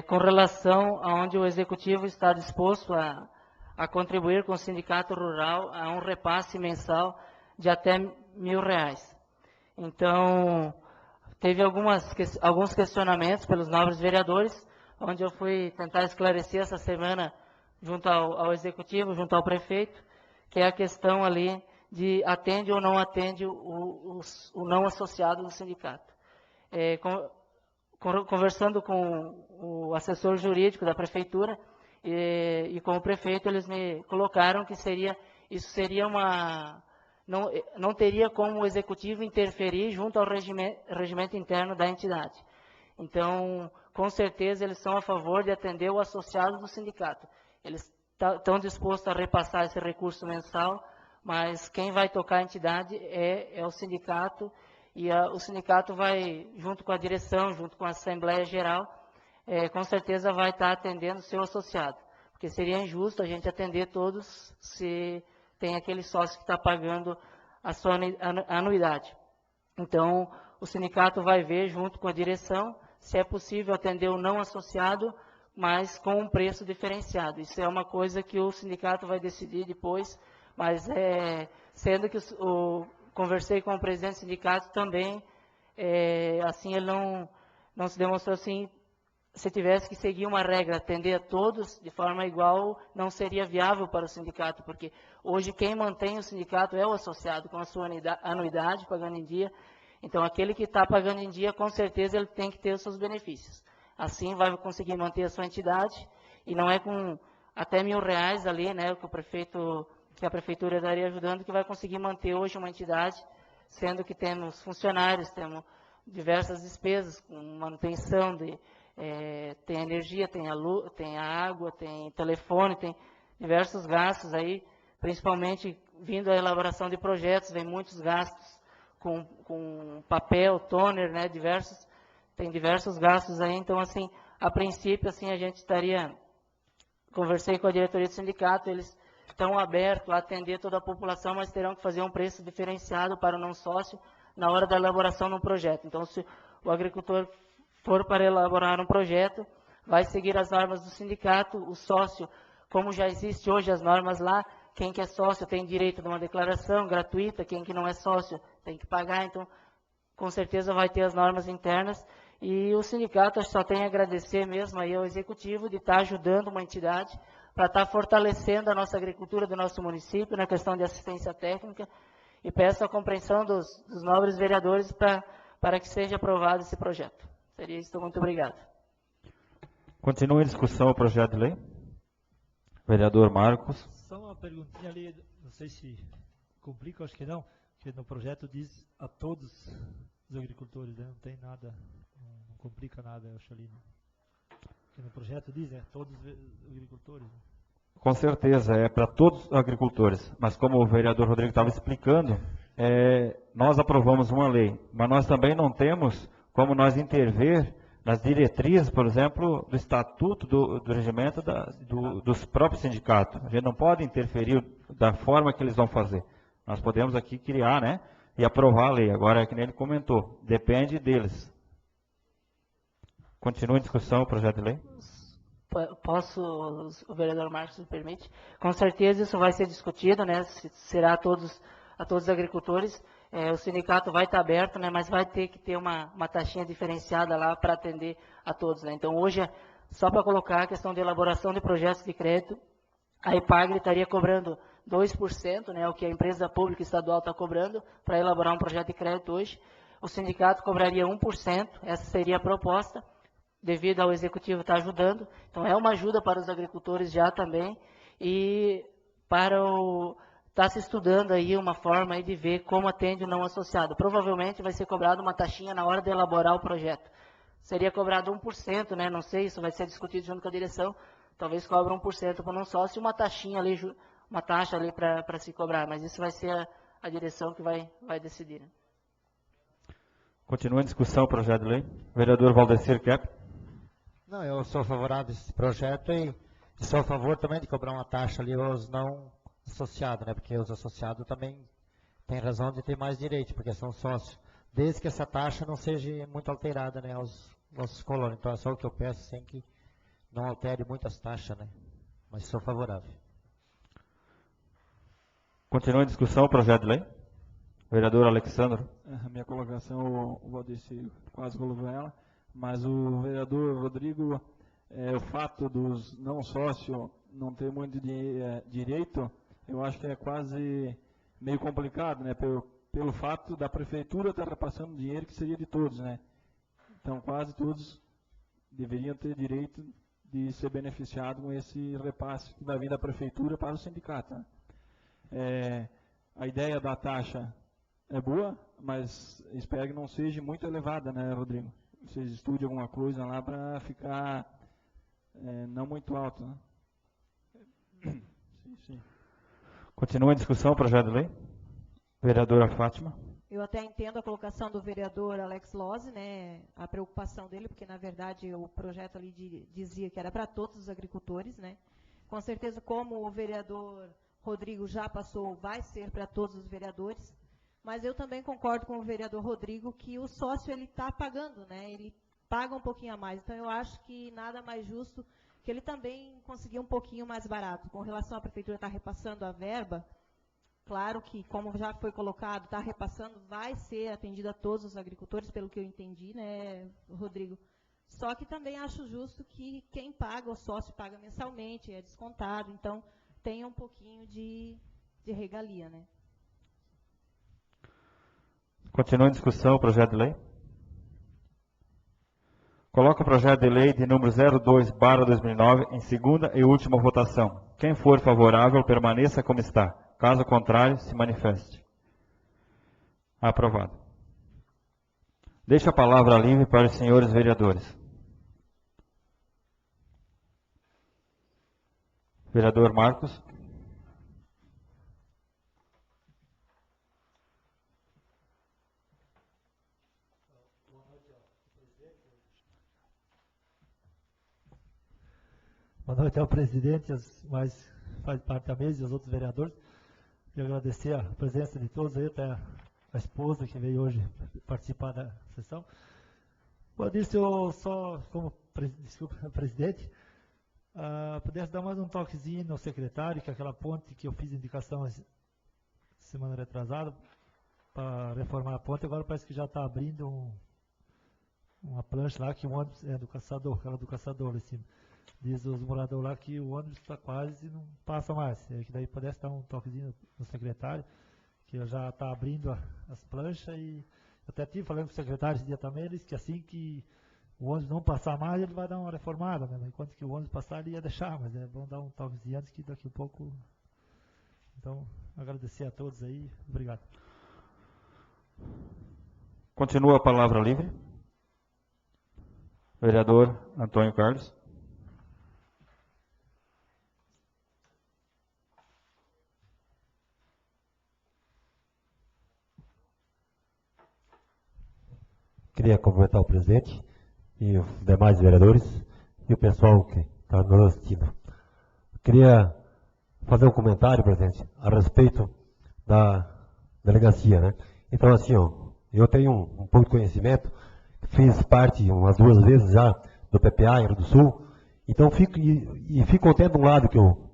com relação a onde o Executivo está disposto a contribuir com o Sindicato Rural a um repasse mensal de até R$1.000. Então, teve alguns questionamentos pelos nobres vereadores, onde eu fui tentar esclarecer essa semana junto ao Executivo, junto ao Prefeito, que é a questão ali de atende ou não atende o não associado do sindicato. Conversando com o assessor jurídico da Prefeitura e com o Prefeito, eles me colocaram que isso seria não teria como o Executivo interferir junto ao regimento interno da entidade. Então, com certeza, eles são a favor de atender o associado do sindicato. Eles estão dispostos a repassar esse recurso mensal, mas quem vai tocar a entidade é o sindicato, e o sindicato vai, junto com a direção, junto com a Assembleia Geral, com certeza vai estar atendendo o seu associado. Porque seria injusto a gente atender todos se tem aquele sócio que está pagando a sua anuidade. Então, o sindicato vai ver, junto com a direção, se é possível atender o não associado, mas com um preço diferenciado. Isso é uma coisa que o sindicato vai decidir depois, mas sendo que conversei com o presidente do sindicato também, assim, ele não se demonstrou assim. Se tivesse que seguir uma regra, atender a todos de forma igual, não seria viável para o sindicato, porque hoje quem mantém o sindicato é o associado com a sua anuidade, pagando em dia. Então, aquele que está pagando em dia, com certeza, ele tem que ter os seus benefícios. Assim, vai conseguir manter a sua entidade, e não é com até R$1.000 ali, né, que a Prefeitura estaria ajudando, que vai conseguir manter hoje uma entidade, sendo que temos funcionários, temos diversas despesas, com manutenção tem energia, tem a água, tem telefone, tem diversos gastos aí, principalmente vindo a elaboração de projetos, vem muitos gastos com papel, toner, né, tem diversos gastos aí. Então, assim, a princípio, assim, a gente conversei com a diretoria do sindicato, eles estão abertos a atender toda a população, mas terão que fazer um preço diferenciado para o não sócio na hora da elaboração de um projeto. Então, se o agricultor for para elaborar um projeto, vai seguir as normas do sindicato, o sócio, como já existe hoje as normas lá, quem que é sócio tem direito de uma declaração gratuita, quem que não é sócio tem que pagar, então, com certeza vai ter as normas internas, e o sindicato só tem a agradecer mesmo aí ao Executivo de estar ajudando uma entidade para estar fortalecendo a nossa agricultura do nosso município na questão de assistência técnica, e peço a compreensão dos nobres vereadores para que seja aprovado esse projeto. Seria isso, muito obrigado. Continua em discussão o projeto de lei. Vereador Marcos. Só uma perguntinha ali, não sei se complica, acho que não, que no projeto diz a todos os agricultores, né? Não tem nada, não complica nada, eu acho ali. Né? Que no projeto diz, todos os agricultores. Né? Com certeza, é para todos os agricultores, mas como o vereador Rodrigo estava explicando, nós aprovamos uma lei, mas nós também não temos como nós intervir nas diretrizes, por exemplo, do estatuto do regimento dos próprios sindicatos. A gente não pode interferir da forma que eles vão fazer. Nós podemos aqui criar, né, e aprovar a lei. Agora, é que nem ele comentou, depende deles. Continua em discussão o projeto de lei? Posso, o vereador Marcos me permite? Com certeza isso vai ser discutido, né, será a todos os agricultores. O sindicato vai estar aberto, né, mas vai ter que ter uma taxinha diferenciada lá para atender a todos. Né? Então, hoje, só para colocar a questão de elaboração de projetos de crédito, a EPAGRE estaria cobrando 2%, né, o que a empresa pública estadual está cobrando, para elaborar um projeto de crédito hoje. O sindicato cobraria 1%, essa seria a proposta, devido ao executivo estar ajudando. Então, é uma ajuda para os agricultores já também, e para o... Está se estudando aí uma forma aí de ver como atende o não associado. Provavelmente vai ser cobrado uma taxinha na hora de elaborar o projeto. Seria cobrado 1%, né? Não sei, isso vai ser discutido junto com a direção. Talvez cobre 1% para o não sócio e uma taxinha ali, uma taxa ali para se cobrar. Mas isso vai ser a direção que vai decidir. Né? Continua em discussão o projeto de lei. Vereador Valdecir Kepp. Não, eu sou favorável a esse projeto e sou a favor também de cobrar uma taxa ali aos não associados, né? Porque os associados também têm razão de ter mais direito, porque são sócios. Desde que essa taxa não seja muito alterada, né, aos nossos colonos. Então é só o que eu peço, sem que não altere muitas taxas, né? Mas sou favorável. Continua em discussão o projeto de lei. Vereador Alexandre. A minha colocação, o Valdecir quase colocou ela, mas o vereador Rodrigo, o fato dos não sócios não ter muito direito, eu acho que é quase meio complicado, né? Pelo fato da prefeitura estar repassando dinheiro que seria de todos, né? Então, quase todos deveriam ter direito de ser beneficiados com esse repasse que vai vir da prefeitura para o sindicato. Né? A ideia da taxa é boa, mas espero que não seja muito elevada, né, Rodrigo? Vocês estudem alguma coisa lá para ficar não muito alto, né? Sim. Continua em discussão o projeto de lei. Vereadora Fátima. Eu até entendo a colocação do vereador Alex Lozzi, né, a preocupação dele, porque na verdade o projeto ali dizia que era para todos os agricultores, né. Com certeza, como o vereador Rodrigo já passou, vai ser para todos os vereadores, mas eu também concordo com o vereador Rodrigo que o sócio ele está pagando, né, ele paga um pouquinho a mais, então eu acho que nada mais justo que ele também conseguir um pouquinho mais barato. Com relação à prefeitura estar repassando a verba, claro que, como já foi colocado, está repassando, vai ser atendido a todos os agricultores, pelo que eu entendi, né, Rodrigo? Só que também acho justo que quem paga, o sócio paga mensalmente, é descontado, então tem um pouquinho de regalia, né? Continua em discussão o projeto de lei. Coloca o projeto de lei de número 02/2009 em segunda e última votação. Quem for favorável, permaneça como está. Caso contrário, se manifeste. Aprovado. Deixo a palavra livre para os senhores vereadores. Vereador Marcos. Boa noite ao presidente, mais faz parte da mesa e aos outros vereadores. Queria agradecer a presença de todos aí, até a esposa que veio hoje participar da sessão. Como eu disse, eu só, como presidente, pudesse dar mais um toquezinho no secretário, que é aquela ponte que eu fiz indicação semana retrasada para reformar a ponte, agora parece que já está abrindo uma plancha lá que o ônibus é do caçador, aquela do caçador lá em cima. Diz os moradores lá que o ônibus está quase e não passa mais. Que daí pudesse dar um toquezinho no secretário, que já está abrindo as planchas. E até tive falando com o secretário esse dia também, ele disse que assim que o ônibus não passar mais, ele vai dar uma reformada, né? Enquanto que o ônibus passar, ele ia deixar, mas é bom dar um toquezinho antes que daqui a pouco. Então, agradecer a todos aí. Obrigado. Continua a palavra livre. Vereador Antônio Carlos. Queria cumprimentar o presidente e os demais vereadores e o pessoal que está nos assistindo. Queria fazer um comentário, presidente, a respeito da delegacia, né? Então, assim, eu tenho um pouco de conhecimento, fiz parte umas 2 vezes já do PPA, Rio do Sul, então fico contente de um lado que eu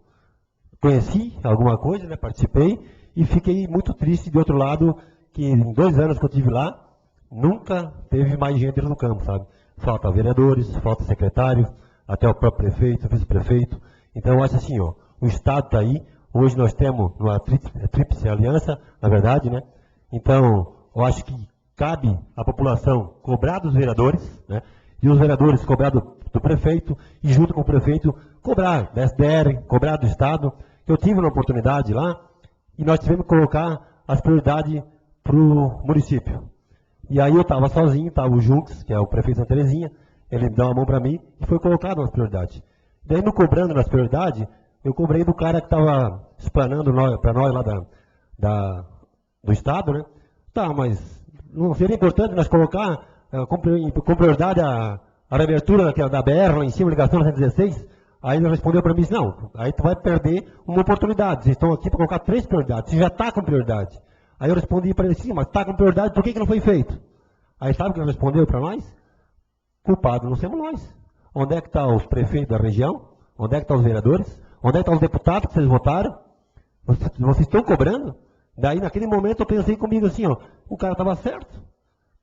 conheci alguma coisa, né, participei, e fiquei muito triste de outro lado, que em 2 anos que eu estive lá, nunca teve mais gente no campo, sabe? Falta vereadores, falta secretário, até o próprio prefeito, vice-prefeito. Então eu acho assim, o Estado está aí, Hoje nós temos uma tríplice aliança, na verdade, né? Então, eu acho que cabe à população cobrar dos vereadores, né? E os vereadores cobrar do prefeito, e junto com o prefeito cobrar da SDR, cobrar do Estado. Eu tive uma oportunidade lá, e nós tivemos que colocar as prioridades para o município. E aí eu estava sozinho, estava o Junques, que é o prefeito de Santa Terezinha, ele deu uma mão para mim e foi colocado nas prioridades. Daí, no cobrando nas prioridades, eu cobrei do cara que estava explanando para nós lá do Estado, né? Tá, mas não seria importante nós colocar com prioridade a reabertura da BR lá em cima, ligação 116? Aí ele respondeu para mim, não, aí tu vai perder uma oportunidade, vocês estão aqui para colocar 3 prioridades, você já está com prioridade. Aí eu respondi para ele, sim, mas está com prioridade, por que não foi feito? Aí sabe o que ele respondeu para nós? Culpado não somos nós. Onde é que estão os prefeitos da região? Onde é que estão os vereadores? Onde é que estão os deputados que vocês votaram? Vocês estão cobrando? Daí, naquele momento, eu pensei comigo assim, ó, o cara estava certo.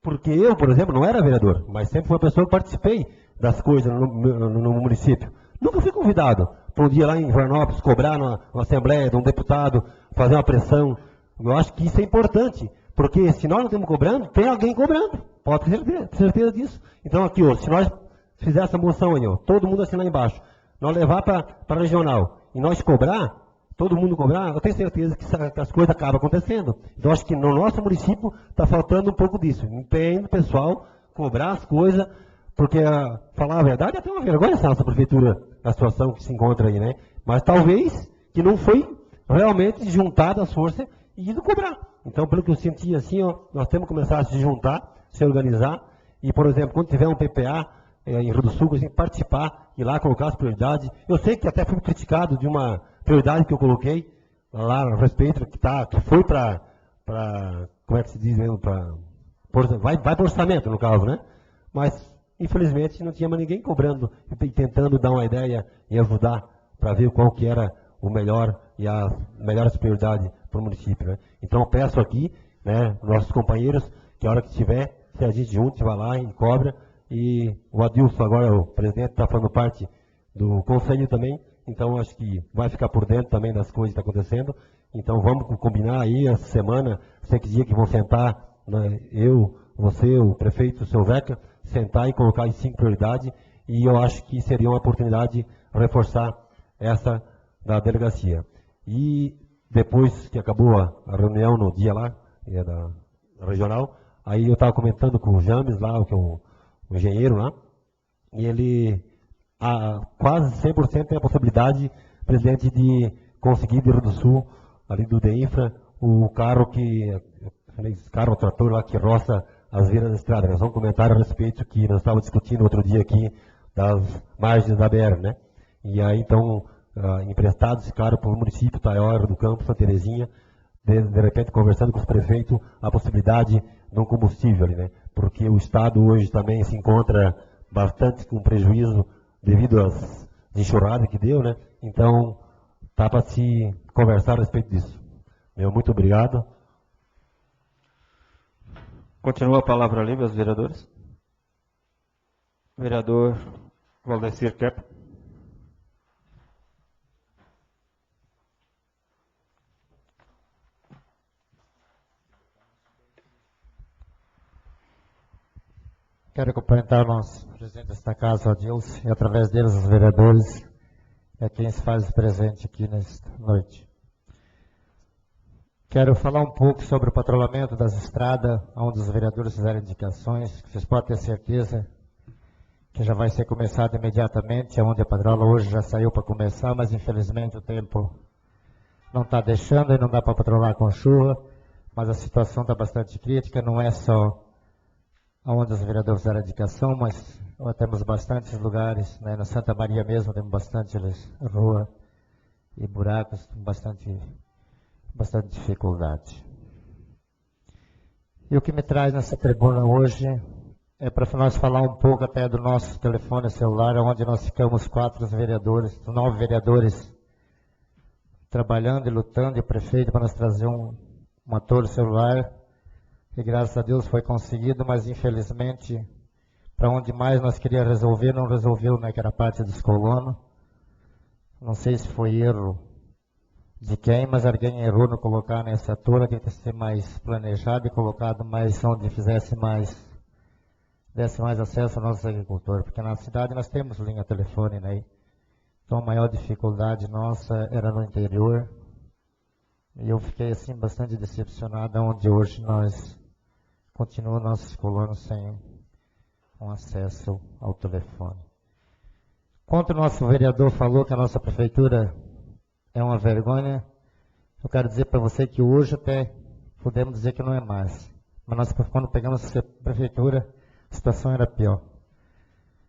Porque eu, por exemplo, não era vereador, mas sempre fui uma pessoa que participei das coisas no município. Nunca fui convidado para um dia lá em Florianópolis cobrar numa assembleia de um deputado, fazer uma pressão. Eu acho que isso é importante, porque se nós não estamos cobrando, tem alguém cobrando. Pode ter certeza disso. Então aqui, ó, se nós fizermos essa moção aí, ó, todo mundo assim lá embaixo, nós levar para a regional e nós cobrar, todo mundo cobrar, eu tenho certeza que as coisas acabam acontecendo. Então acho que no nosso município está faltando um pouco disso. Empenho, pessoal, cobrar as coisas, porque falar a verdade é até uma vergonha essa nossa prefeitura, a situação que se encontra aí, né? Mas talvez que não foi realmente juntada as forças e ido cobrar. Então, pelo que eu senti assim, ó, nós temos que começar a se juntar, se organizar, e, por exemplo, quando tiver um PPA em Rio do Sul, assim, participar, ir lá colocar as prioridades. Eu sei que até fui criticado de uma prioridade que eu coloquei lá a respeito, que foi para, como é que se diz mesmo, vai para o orçamento, no caso, né? Mas, infelizmente, não tinha mais ninguém cobrando e tentando dar uma ideia e ajudar para ver qual que era o melhor e as melhores prioridades para o município, né? Então, eu peço aqui, né, nossos companheiros, que a hora que tiver, se a gente junto, vai lá e cobra. E o Adilson, agora o presidente, está fazendo parte do conselho também, então acho que vai ficar por dentro também das coisas que estão acontecendo. Então vamos combinar aí essa semana, sei que dia que vão sentar, né, eu, você, o prefeito, o seu Veca, sentar e colocar em 5 prioridades, e eu acho que seria uma oportunidade de reforçar essa da delegacia. E depois que acabou a reunião no dia lá, da regional, aí eu estava comentando com o James lá, que é o engenheiro lá, e ele quase 100% tem a possibilidade, presidente, de conseguir de Rio do Sul, ali do DEINFRA, o carro o trator lá que roça as vias da estrada. Nós vamos comentar a respeito que nós estávamos discutindo outro dia aqui das margens da BR, né? E aí então, emprestado esse carro para o município Taiora do Campo, Santa Terezinha, de repente conversando com os prefeitos, a possibilidade de um combustível ali, né? Porque o Estado hoje também se encontra bastante com prejuízo devido às enxurradas que deu, né? Então, tá para se conversar a respeito disso. Muito obrigado. Continua a palavra livre aos vereadores. Vereador Valdecir Kepp. Quero cumprimentar o nosso presidente desta casa, Adilson, e através deles os vereadores, e a quem se faz presente aqui nesta noite. Quero falar um pouco sobre o patrulhamento das estradas, onde os vereadores fizeram indicações, que vocês podem ter certeza que já vai ser começado imediatamente, onde a patrola hoje já saiu para começar, mas infelizmente o tempo não está deixando e não dá para patrolar com chuva, mas a situação está bastante crítica, não é só onde os vereadores fizeram indicação, mas temos bastantes lugares, né, na Santa Maria mesmo temos bastante rua e buracos, bastante dificuldade. E o que me traz nessa tribuna hoje é para nós falar um pouco até do nosso telefone celular, onde nós ficamos 9 vereadores trabalhando e lutando, e o prefeito para nos trazer uma torre celular, e graças a Deus foi conseguido, mas infelizmente, para onde mais nós queríamos resolver, não resolveu, né, que era a parte dos colonos. Não sei se foi erro de quem, mas alguém errou no colocar nessa torre, devia ser mais planejado e colocado mais onde desse mais acesso aos nossos agricultores, porque na cidade nós temos linha telefone, né? Então a maior dificuldade nossa era no interior, e eu fiquei assim bastante decepcionado, onde hoje nós continuamos nossos colonos sem um acesso ao telefone. Quanto o nosso vereador falou que a nossa prefeitura é uma vergonha, eu quero dizer para você que hoje até podemos dizer que não é mais. Mas nós, quando pegamos essa prefeitura, a situação era pior.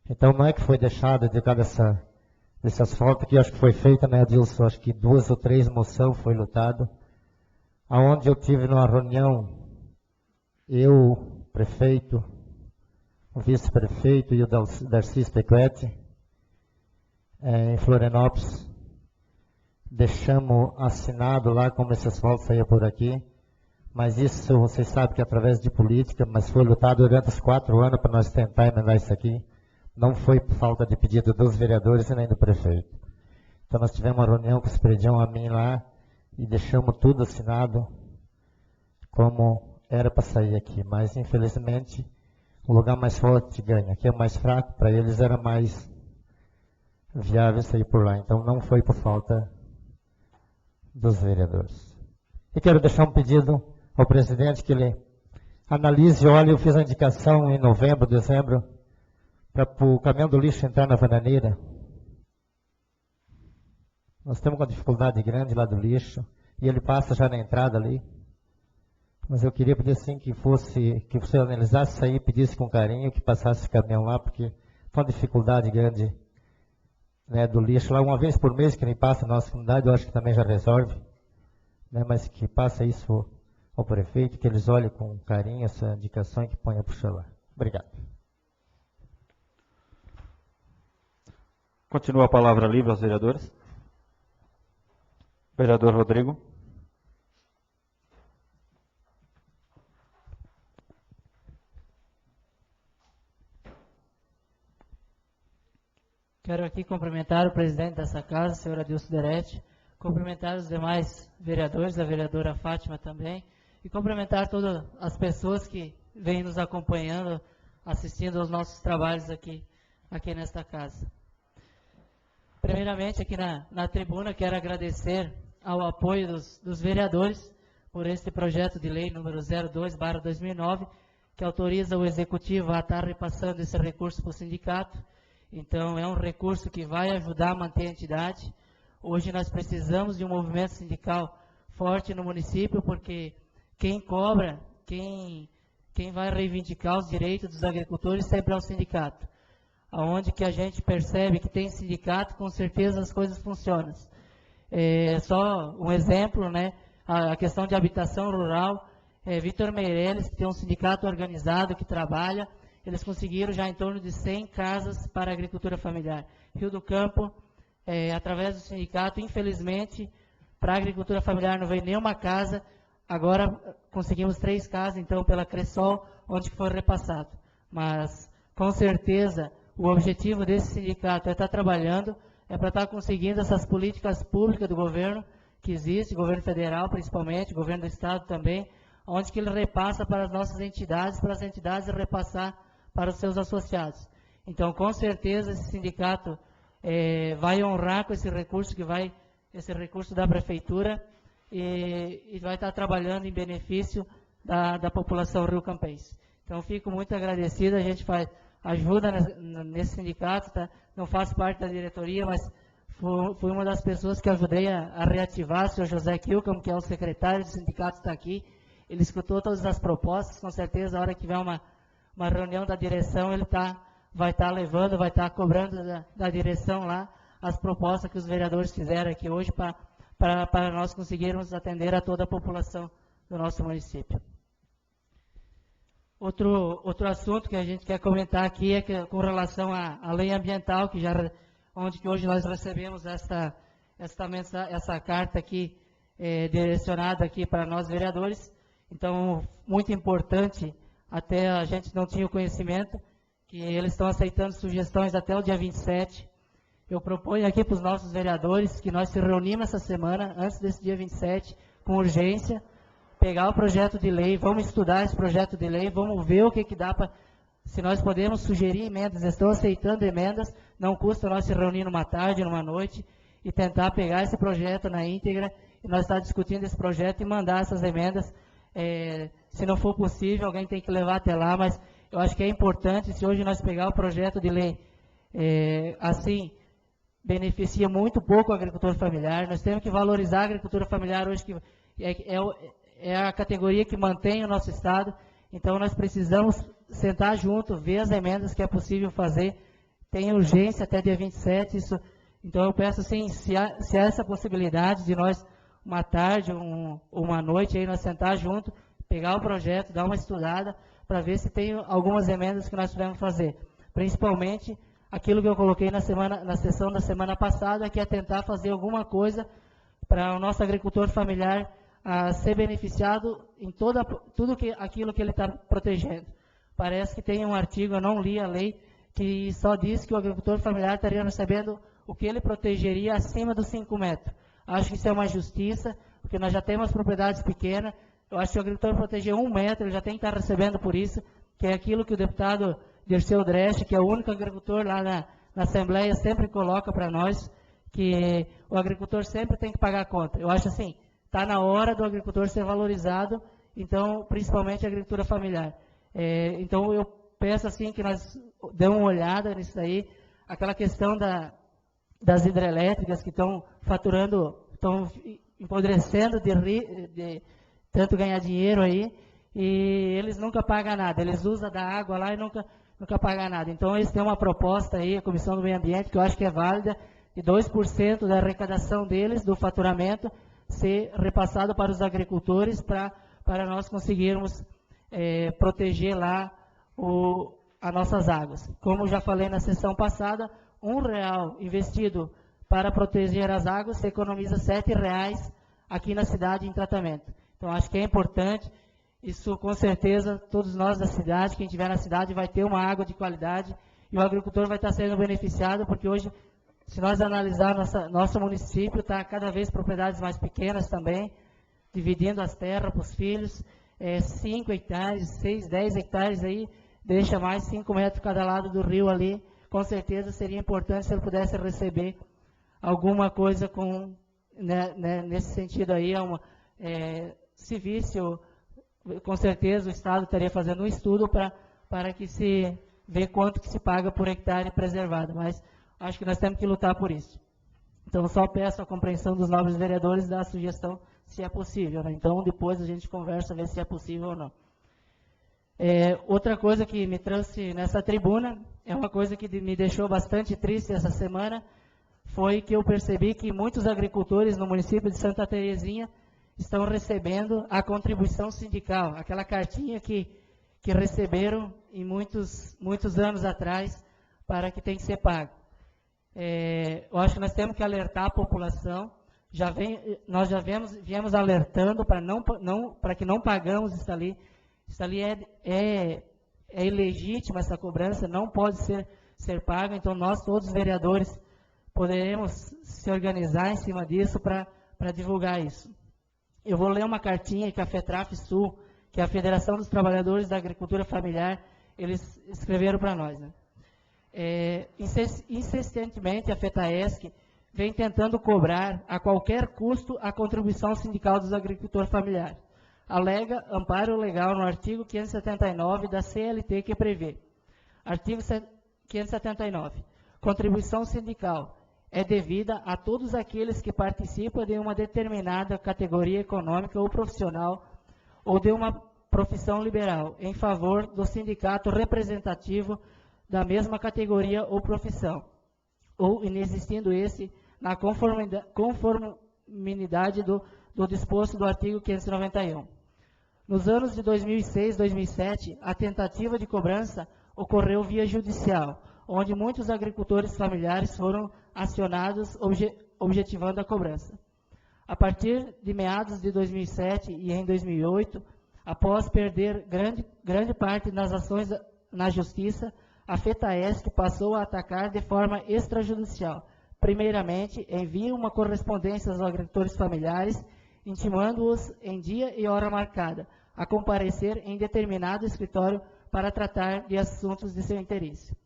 Então não é que foi deixado de cada desse asfalto que acho que foi feita, né, Adilson? Acho que 2 ou 3 moções foi lutado. Aonde eu tive numa reunião, eu, prefeito, o vice-prefeito e o Darcy Spequetti, em Florianópolis, deixamos assinado lá como esse asfalto saía por aqui, mas isso vocês sabem que é através de política, mas foi lutado durante os 4 anos para nós tentar emendar isso aqui. Não foi por falta de pedido dos vereadores e nem do prefeito. Então nós tivemos uma reunião com o Espredião a mim lá e deixamos tudo assinado como era para sair aqui. Mas infelizmente o lugar mais forte ganha. Aqui é mais fraco, para eles era mais viável sair por lá. Então não foi por falta dos vereadores. E quero deixar um pedido ao presidente que ele analise, olha, eu fiz a indicação em novembro, dezembro, para o caminhão do lixo entrar na bananeira. Nós temos uma dificuldade grande lá do lixo, e ele passa já na entrada ali. Mas eu queria pedir assim que você analisasse isso aí, pedisse com carinho, que passasse esse caminhão lá, porque foi uma dificuldade grande, né, do lixo lá, uma vez por mês que ele passa na nossa comunidade, eu acho que também já resolve, né, mas que passa isso ao prefeito, que eles olhem com carinho essa indicação e que ponha para lá. Obrigado. Continua a palavra livre aos vereadores. Vereador Rodrigo. Quero aqui cumprimentar o presidente dessa casa, senhor Adilson Deretti, cumprimentar os demais vereadores, a vereadora Fátima também, e cumprimentar todas as pessoas que vêm nos acompanhando, assistindo aos nossos trabalhos aqui nesta casa. Primeiramente, aqui na tribuna, quero agradecer ao apoio dos vereadores por este projeto de lei número 02/2009, que autoriza o executivo a estar repassando esse recurso para o sindicato. Então, é um recurso que vai ajudar a manter a entidade. Hoje nós precisamos de um movimento sindical forte no município, porque quem cobra, quem vai reivindicar os direitos dos agricultores sempre é o sindicato. Onde que a gente percebe que tem sindicato, com certeza as coisas funcionam. Só um exemplo, né? A questão de habitação rural, Vitor Meirelles, que tem um sindicato organizado que trabalha, eles conseguiram já em torno de 100 casas para a agricultura familiar. Rio do Campo, através do sindicato, infelizmente, para a agricultura familiar não veio nenhuma casa, agora conseguimos 3 casas, então, pela Cressol, onde foi repassado. Mas, com certeza, o objetivo desse sindicato é estar trabalhando, é para estar conseguindo essas políticas públicas do governo que existe, governo federal principalmente, governo do estado também, onde que ele repassa para as nossas entidades, para as entidades repassar para os seus associados. Então, com certeza, esse sindicato vai honrar com esse recurso esse recurso da prefeitura e vai estar trabalhando em benefício da população rio-campense. Então, fico muito agradecido, a gente ajuda nesse sindicato, tá? Não faço parte da diretoria, mas fui uma das pessoas que ajudei a reativar. O senhor José Kilcam, que é o secretário do sindicato, está aqui. Ele escutou todas as propostas, com certeza, a hora que tiver uma reunião da direção, ele vai estar levando, vai estar cobrando da direção lá as propostas que os vereadores fizeram aqui hoje para nós conseguirmos atender a toda a população do nosso município. Outro assunto que a gente quer comentar aqui é que, com relação à lei ambiental, onde que hoje nós recebemos essa carta aqui, direcionada aqui para nós vereadores. Então, muito importante, até a gente não tinha o conhecimento, que eles estão aceitando sugestões até o dia 27. eu proponho aqui para os nossos vereadores que nós se reunimos essa semana, antes desse dia 27, com urgência, pegar o projeto de lei, vamos estudar esse projeto de lei, vamos ver o que dá para, se nós podemos sugerir emendas, estou aceitando emendas, não custa nós se reunir numa tarde, numa noite, e tentar pegar esse projeto na íntegra, e nós estar discutindo esse projeto e mandar essas emendas. Se não for possível, alguém tem que levar até lá, mas eu acho que é importante, se hoje nós pegar o projeto de lei, assim, beneficia muito pouco o agricultor familiar, nós temos que valorizar a agricultura familiar hoje, que é a categoria que mantém o nosso Estado, então nós precisamos sentar junto, ver as emendas que é possível fazer, tem urgência até dia 27, então eu peço assim, se há essa possibilidade de nós, uma tarde, uma noite, aí nós sentar junto, pegar o projeto, dar uma estudada, para ver se tem algumas emendas que nós podemos fazer, principalmente aquilo que eu coloquei na sessão da semana passada, que é tentar fazer alguma coisa para o nosso agricultor familiar ser beneficiado em aquilo que ele está protegendo. Parece que tem um artigo, eu não li a lei, que só diz que o agricultor familiar estaria recebendo o que ele protegeria acima dos 5 metros. Acho que isso é uma justiça, porque nós já temos propriedades pequenas, eu acho que o agricultor proteger 1 metro, ele já tem que estar recebendo por isso, que é aquilo que o deputado Dirceu Dresch, que é o único agricultor lá na Assembleia, sempre coloca para nós, que o agricultor sempre tem que pagar a conta. Eu acho assim, está na hora do agricultor ser valorizado, então, principalmente a agricultura familiar. Então, eu peço assim que nós demos uma olhada nisso aí, aquela questão das hidrelétricas que estão faturando, estão empodrecendo de tanto ganhar dinheiro aí, e eles nunca pagam nada, eles usam da água lá e nunca pagam nada. Então, eles têm uma proposta aí, a Comissão do Meio Ambiente, que eu acho que é válida, de 2% da arrecadação deles, do faturamento, ser repassado para os agricultores, para nós conseguirmos proteger lá as nossas águas. Como já falei na sessão passada, R$1 investido para proteger as águas, você economiza R$7 aqui na cidade em tratamento. Então, acho que é importante. Isso, com certeza, todos nós da cidade, quem estiver na cidade, vai ter uma água de qualidade e o agricultor vai estar sendo beneficiado, porque hoje, se nós analisar nosso município, está cada vez propriedades mais pequenas também, dividindo as terras para os filhos, 5 hectares, 6, 10 hectares aí, deixa mais 5 metros cada lado do rio ali. Com certeza seria importante se ele pudesse receber alguma coisa nesse sentido aí, se visse, com certeza o Estado estaria fazendo um estudo para que se vê quanto que se paga por hectare preservado, mas acho que nós temos que lutar por isso. Então, só peço a compreensão dos nobres vereadores da sugestão, se é possível, né? Então, depois a gente conversa, ver se é possível ou não. Outra coisa que me trouxe nessa tribuna, é uma coisa que me deixou bastante triste essa semana, foi que eu percebi que muitos agricultores no município de Santa Terezinha estão recebendo a contribuição sindical, aquela cartinha que receberam em muitos anos atrás, para que tem que ser pago. Eu acho que nós temos que alertar a população, nós já viemos alertando para que não pagamos isso ali. Isso ali é ilegítima, essa cobrança, não pode ser paga, então nós, todos os vereadores, poderemos se organizar em cima disso para divulgar isso. Eu vou ler uma cartinha que a FETRAF Sul, que é a Federação dos Trabalhadores da Agricultura Familiar, eles escreveram para nós, né? Insistentemente, a FETAESC vem tentando cobrar a qualquer custo a contribuição sindical dos agricultores familiares. Alega amparo legal no artigo 579 da CLT, que prevê. Artigo 579. Contribuição sindical é devida a todos aqueles que participam de uma determinada categoria econômica ou profissional ou de uma profissão liberal, em favor do sindicato representativo da mesma categoria ou profissão, ou inexistindo esse na conformidade do disposto do artigo 591. Nos anos de 2006 e 2007, a tentativa de cobrança ocorreu via judicial, onde muitos agricultores familiares foram acionados objetivando a cobrança. A partir de meados de 2007 e em 2008, após perder grande parte das ações na Justiça, a FETAESC passou a atacar de forma extrajudicial primeiramente, envie uma correspondência aos agricultores familiares, intimando-os em dia e hora marcada a comparecer em determinado escritório para tratar de assuntos de seu interesse.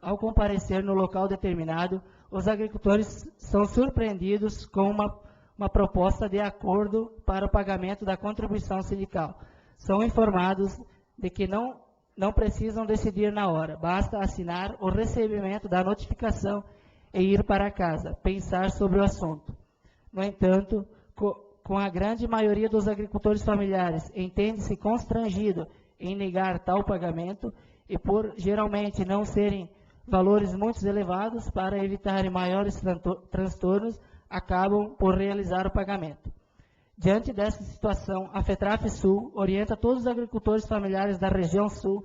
Ao comparecer no local determinado, os agricultores são surpreendidos com uma proposta de acordo para o pagamento da contribuição sindical. São informados de que não precisam decidir na hora, basta assinar o recebimento da notificação e ir para casa, pensar sobre o assunto. No entanto, com a grande maioria dos agricultores familiares, entende-se constrangido em negar tal pagamento e por geralmente não serem valores muito elevados, para evitar maiores transtornos, acabam por realizar o pagamento. Diante dessa situação, a FETRAF Sul orienta todos os agricultores familiares da região Sul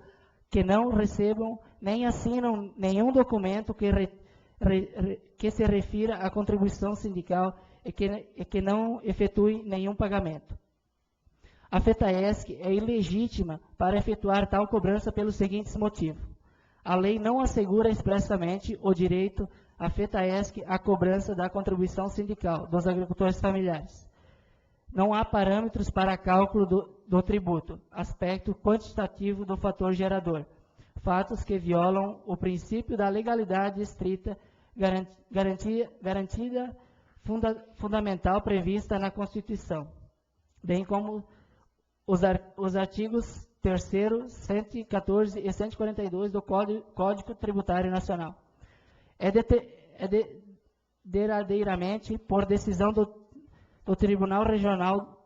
que não recebam nem assinam nenhum documento que se refira à contribuição sindical e que não efetue nenhum pagamento. A FETAESC é ilegítima para efetuar tal cobrança pelos seguintes motivos. A lei não assegura expressamente o direito à FETAESC à cobrança da contribuição sindical dos agricultores familiares. Não há parâmetros para cálculo do tributo, aspecto quantitativo do fator gerador, fatos que violam o princípio da legalidade estrita, garantida fundamental prevista na Constituição, bem como os artigos 3º, 114 e 142 do Código Tributário Nacional. Derradeiramente, por decisão do Tribunal Regional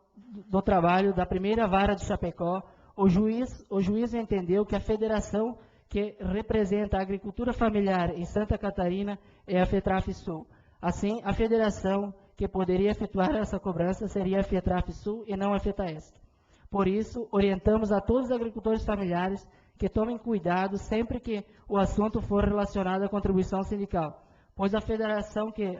do Trabalho da Primeira Vara de Chapecó, o juiz entendeu que a federação que representa a agricultura familiar em Santa Catarina é a FETRAF Sul. Assim, a federação que poderia efetuar essa cobrança seria a FETRAF Sul e não a FETAESC. Por isso, orientamos a todos os agricultores familiares que tomem cuidado sempre que o assunto for relacionado à contribuição sindical, pois a federação que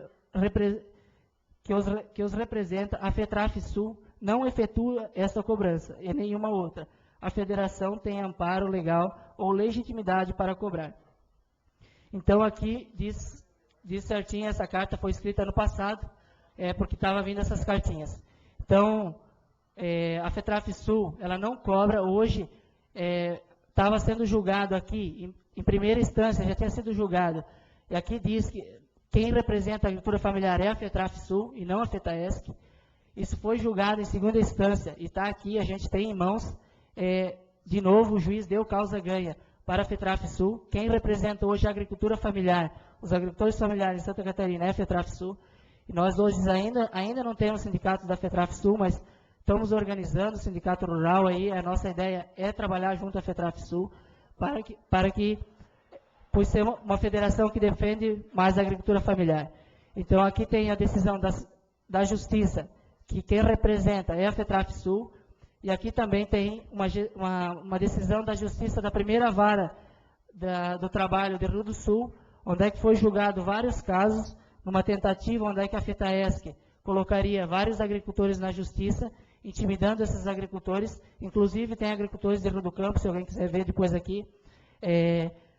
os representa, a FETRAF Sul, não efetua essa cobrança e nenhuma outra. A federação tem amparo legal ou legitimidade para cobrar. Então, aqui diz certinho, essa carta foi escrita ano passado, porque estava vindo essas cartinhas. Então, a FETRAF Sul, ela não cobra hoje, estava sendo julgado aqui, em primeira instância, já tinha sido julgado, e aqui diz que quem representa a agricultura familiar é a FETRAF Sul e não a FETAESC. Isso foi julgado em segunda instância, e está aqui, a gente tem em mãos, de novo, o juiz deu causa ganha para a FETRAF Sul. Quem representa hoje a agricultura familiar, os agricultores familiares em Santa Catarina é a FETRAF Sul, e nós hoje ainda não temos sindicato da FETRAF Sul, mas estamos organizando o sindicato rural aí, a nossa ideia é trabalhar junto à FETRAF Sul, para que pois ser uma federação que defende mais a agricultura familiar. Então, aqui tem a decisão da Justiça, que quem representa é a FETRAF Sul, e aqui também tem uma decisão da Justiça da Primeira Vara do Trabalho de Rio do Sul, onde é que foi julgado vários casos, numa tentativa onde é que a FETAESC colocaria vários agricultores na Justiça, intimidando esses agricultores, inclusive tem agricultores de Rio do Campo, se alguém quiser ver depois aqui,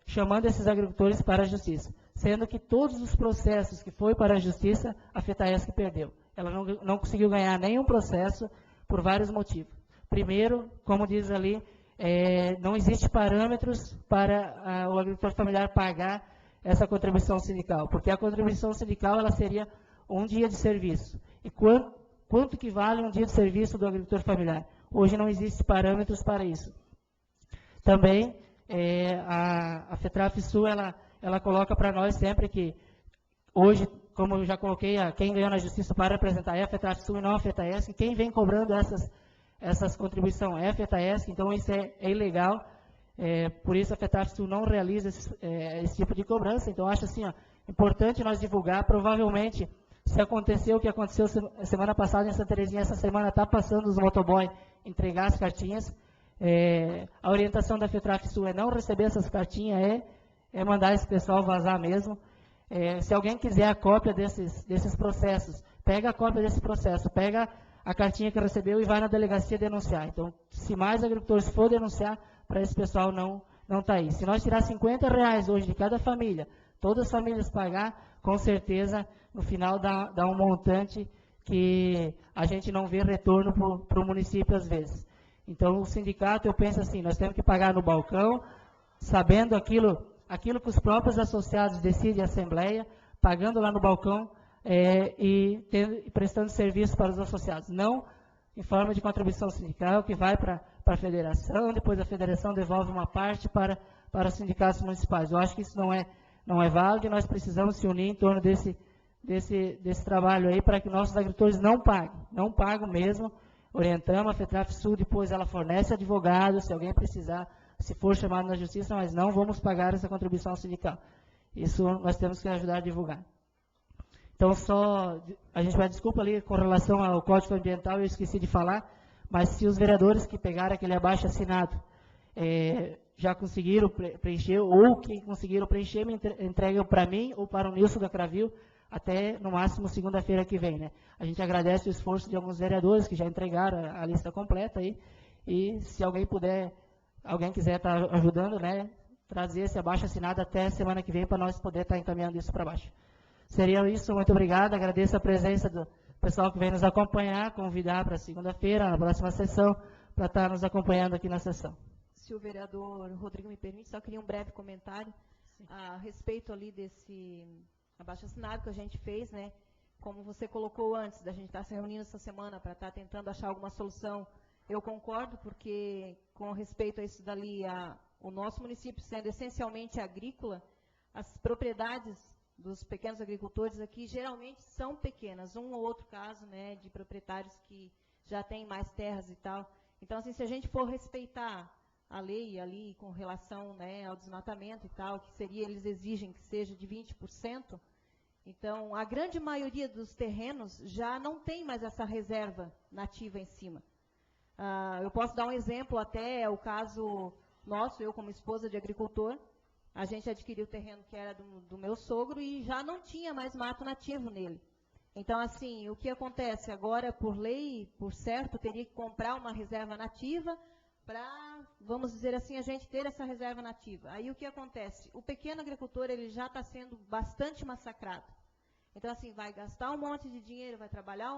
chamando esses agricultores para a Justiça, sendo que todos os processos que foi para a Justiça, a FETAESC perdeu. Ela não conseguiu ganhar nenhum processo por vários motivos. Primeiro, como diz ali, não existe parâmetros para o agricultor familiar pagar essa contribuição sindical, porque a contribuição sindical ela seria um dia de serviço. E quanto que vale um dia de serviço do agricultor familiar? Hoje não existe parâmetros para isso. Também, a FETRAF Sul, ela coloca para nós sempre que, hoje, como eu já coloquei, quem ganhou na Justiça para representar é a FETRAF Sul e não a FETAESC, quem vem cobrando essas contribuições é a FETAESC, então isso é ilegal, por isso a FETRAF Sul não realiza esse tipo de cobrança. Então, acho assim, importante nós divulgar. Provavelmente, se aconteceu o que aconteceu semana passada em Santa Terezinha, essa semana está passando os motoboy entregar as cartinhas. A orientação da FETRAF Sul é não receber essas cartinhas, é mandar esse pessoal vazar mesmo. Se alguém quiser a cópia desses processos, pega a cópia desse processo, pega a cartinha que recebeu e vai na delegacia denunciar. Então, se mais agricultores for denunciar, para esse pessoal não tá aí. Se nós tirar R$50 hoje de cada família, todas as famílias pagar, com certeza, no final dá um montante que a gente não vê retorno para o município às vezes. Então, o sindicato, eu penso assim, nós temos que pagar no balcão, sabendo aquilo que os próprios associados decidem em assembleia, pagando lá no balcão e prestando serviço para os associados. Não em forma de contribuição sindical, que vai para a federação, depois a federação devolve uma parte para os sindicatos municipais. Eu acho que isso não é válido e nós precisamos se unir em torno desse trabalho aí para que nossos agricultores não pagam mesmo. Orientamos a FETRAF-Sul, depois ela fornece advogados, se alguém precisar, se for chamado na justiça, mas não vamos pagar essa contribuição sindical. Isso nós temos que ajudar a divulgar. Então, a gente vai desculpa ali com relação ao Código Ambiental, eu esqueci de falar, mas se os vereadores que pegaram aquele abaixo-assinado já conseguiram preencher, ou que conseguiram preencher, me entregam para mim ou para o Nilson da Cravil, até no máximo segunda-feira que vem, né? A gente agradece o esforço de alguns vereadores que já entregaram a lista completa aí, e se alguém quiser estar ajudando, né, trazer esse abaixo-assinado até semana que vem para nós poder estar encaminhando isso para baixo. Seria isso, muito obrigado, agradeço a presença do pessoal que vem nos acompanhar, convidar para segunda-feira, na próxima sessão, para estar nos acompanhando aqui na sessão. Se o vereador Rodrigo me permite, só queria um breve comentário a respeito ali desse abaixo-assinado que a gente fez, né? Como você colocou antes, da gente estar se reunindo essa semana para estar tentando achar alguma solução, eu concordo, porque com respeito a isso dali, o nosso município sendo essencialmente agrícola, as propriedades dos pequenos agricultores aqui geralmente são pequenas, um ou outro caso, né, de proprietários que já têm mais terras e tal. Então, assim, se a gente for respeitar a lei ali com relação, né, ao desmatamento e tal, que seria, eles exigem que seja de 20%, então a grande maioria dos terrenos já não tem mais essa reserva nativa em cima. Eu posso dar um exemplo até, o caso nosso, eu como esposa de agricultor, a gente adquiriu o terreno que era do meu sogro e já não tinha mais mato nativo nele. Então, assim, o que acontece agora, por lei, por certo, teria que comprar uma reserva nativa para, vamos dizer assim, a gente ter essa reserva nativa. Aí o que acontece? O pequeno agricultor, ele já está sendo bastante massacrado. Então, assim, vai gastar um monte de dinheiro, vai trabalhar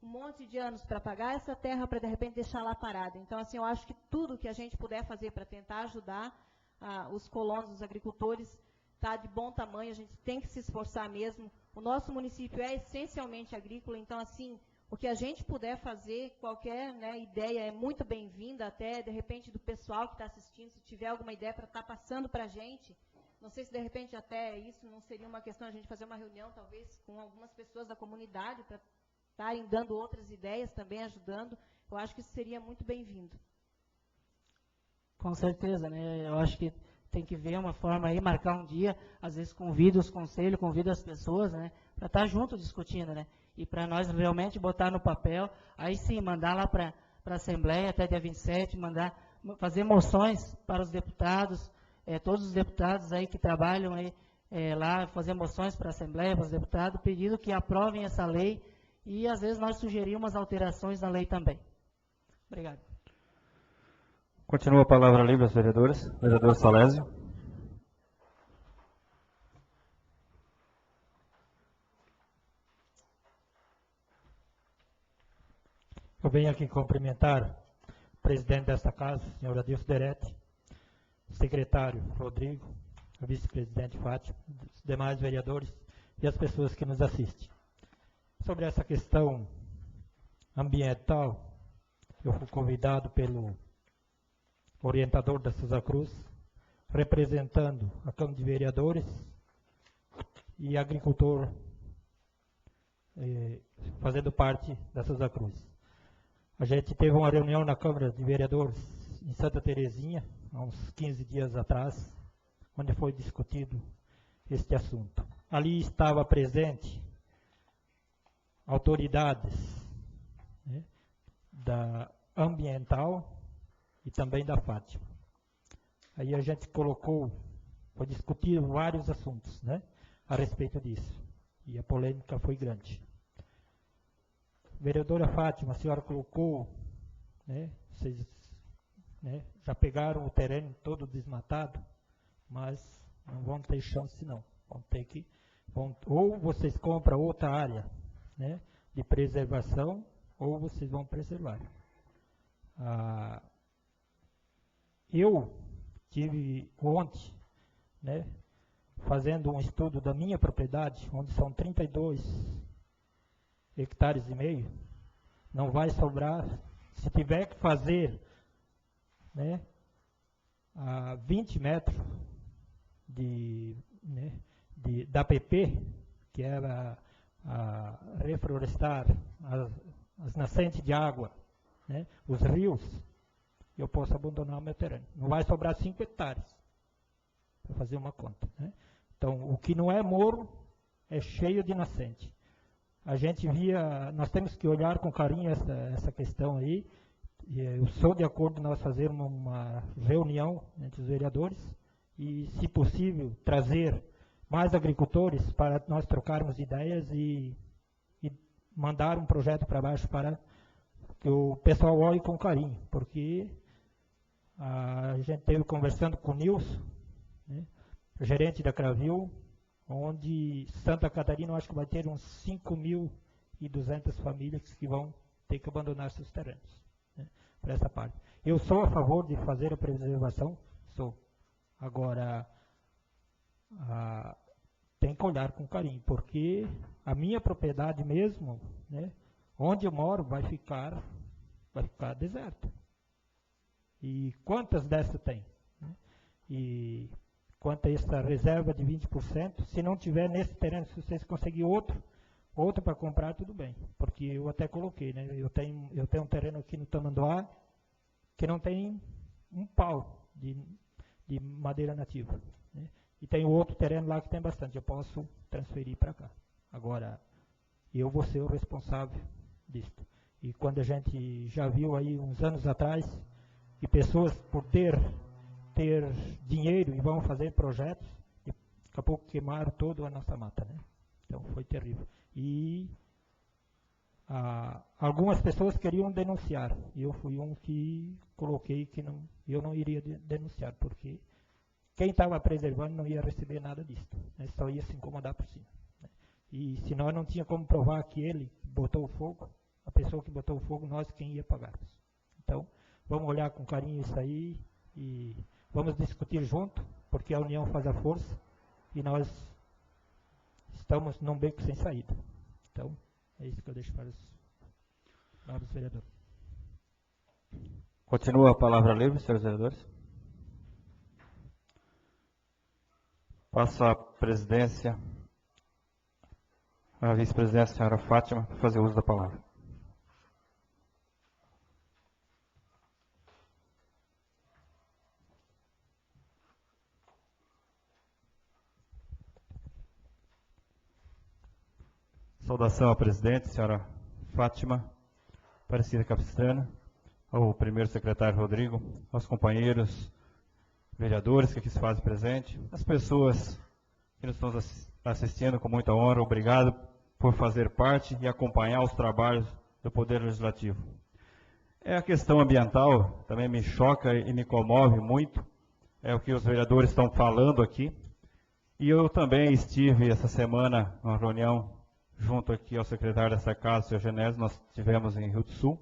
um monte de anos para pagar essa terra para, de repente, deixar lá parada. Então, assim, eu acho que tudo que a gente puder fazer para tentar ajudar os colonos, os agricultores, está de bom tamanho, a gente tem que se esforçar mesmo. O nosso município é essencialmente agrícola, então, assim, o que a gente puder fazer, qualquer, né, ideia é muito bem-vinda, até, de repente, do pessoal que está assistindo, se tiver alguma ideia para estar passando para a gente. Não sei se, de repente, até isso não seria uma questão a gente fazer uma reunião, talvez, com algumas pessoas da comunidade, para estarem dando outras ideias também, ajudando. Eu acho que isso seria muito bem-vindo. Com certeza, né? Eu acho que tem que ver uma forma aí, marcar um dia, às vezes convida os conselhos, convida as pessoas, né? Para estar junto discutindo, né? E para nós realmente botar no papel, aí sim, mandar lá para a Assembleia até dia 27, fazer moções para os deputados, todos os deputados aí que trabalham aí, lá, fazer moções para a Assembleia, para os deputados, pedindo que aprovem essa lei e às vezes nós sugerimos alterações na lei também. Obrigado. Continua a palavra livre aos vereadores. Vereador Salésio. Eu venho aqui cumprimentar o presidente desta casa, senhor Adilson Derete, o secretário Rodrigo, o vice-presidente Fátima, os demais vereadores e as pessoas que nos assistem. Sobre essa questão ambiental, eu fui convidado pelo orientador da Sousa Cruz, representando a Câmara de Vereadores e agricultor, fazendo parte da Sousa Cruz. A gente teve uma reunião na Câmara de Vereadores em Santa Terezinha, há uns 15 dias atrás, onde foi discutido este assunto. Ali estava presente autoridades, né, da ambiental e também da Fátima. Aí a gente foi discutir vários assuntos, né, a respeito disso. E a polêmica foi grande. Vereadora Fátima, a senhora colocou, né, vocês, né, já pegaram o terreno todo desmatado, mas não vão ter chance não. Ou vocês compram outra área, né, de preservação, ou vocês vão preservar. Eu tive ontem, né, fazendo um estudo da minha propriedade, onde são 32 hectares e meio, não vai sobrar, se tiver que fazer, né, 20 metros da PP, que era reflorestar as nascentes de água, né, os rios, eu posso abandonar o meu terreno. Não vai sobrar 5 hectares, para fazer uma conta, né? Então, o que não é morro é cheio de nascente. A gente nós temos que olhar com carinho essa questão aí. Eu sou de acordo nós fazermos uma reunião entre os vereadores e, se possível, trazer mais agricultores para nós trocarmos ideias e mandar um projeto para baixo para que o pessoal olhe com carinho, porque a gente esteve conversando com o Nilson, né, gerente da Cravil, onde Santa Catarina, eu acho que vai ter uns 5.200 famílias que vão ter que abandonar seus terrenos, né, para essa parte. Eu sou a favor de fazer a preservação, sou. Agora, tem que olhar com carinho, porque a minha propriedade mesmo, né, onde eu moro, vai ficar deserta. E quantas dessas tem? Né? E quanto a essa reserva de 20%, se não tiver nesse terreno, se vocês conseguirem outro para comprar, tudo bem. Porque eu até coloquei, né? Eu tenho um terreno aqui no Tamanduá que não tem um pau de madeira nativa, né? E tem outro terreno lá que tem bastante, eu posso transferir para cá. Agora, eu vou ser o responsável disso. E quando a gente já viu aí uns anos atrás, que pessoas por ter dinheiro e vão fazer projetos, e daqui a pouco queimaram toda a nossa mata, né? Então foi terrível. E algumas pessoas queriam denunciar, e eu fui um que coloquei que eu não iria denunciar, porque quem estava preservando não ia receber nada disso, né? Só ia se incomodar por cima, né? E se nós não tinha como provar que ele botou o fogo, a pessoa que botou o fogo, nós quem ia pagar. Então, vamos olhar com carinho isso aí e vamos discutir junto, porque a união faz a força e nós estamos num beco sem saída. Então, é isso que eu deixo para os novos vereadores. Continua a palavra livre, senhores vereadores. Passo a presidência, a vice-presidência, a senhora Fátima, para fazer uso da palavra. Saudação ao presidente, senhora Fátima, Aparecida Capistrano, ao primeiro secretário Rodrigo, aos companheiros vereadores que aqui se fazem presente, as pessoas que nos estão assistindo com muita honra, obrigado por fazer parte e acompanhar os trabalhos do Poder Legislativo. A questão ambiental também me choca e me comove muito, é o que os vereadores estão falando aqui, e eu também estive essa semana numa reunião junto aqui ao secretário dessa casa, o Sr. Genésio, nós tivemos em Rio do Sul,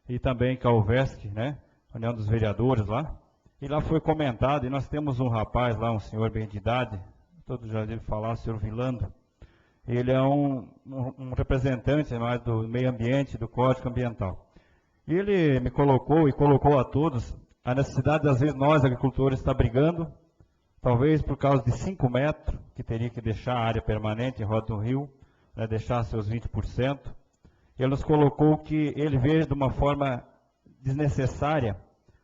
e também com a UVESC, né, reunião dos vereadores lá, e lá foi comentado, e nós temos um rapaz lá, um senhor bem de idade, todos já devem falar, o senhor Vilando, ele é um representante mais do meio ambiente, do Código Ambiental. E ele me colocou, e colocou a todos, a necessidade, às vezes, nós, agricultores, está brigando, talvez por causa de 5 metros, que teria que deixar a área permanente em Roda do Rio, né, deixar seus 20%. Ele nos colocou que ele vê de uma forma desnecessária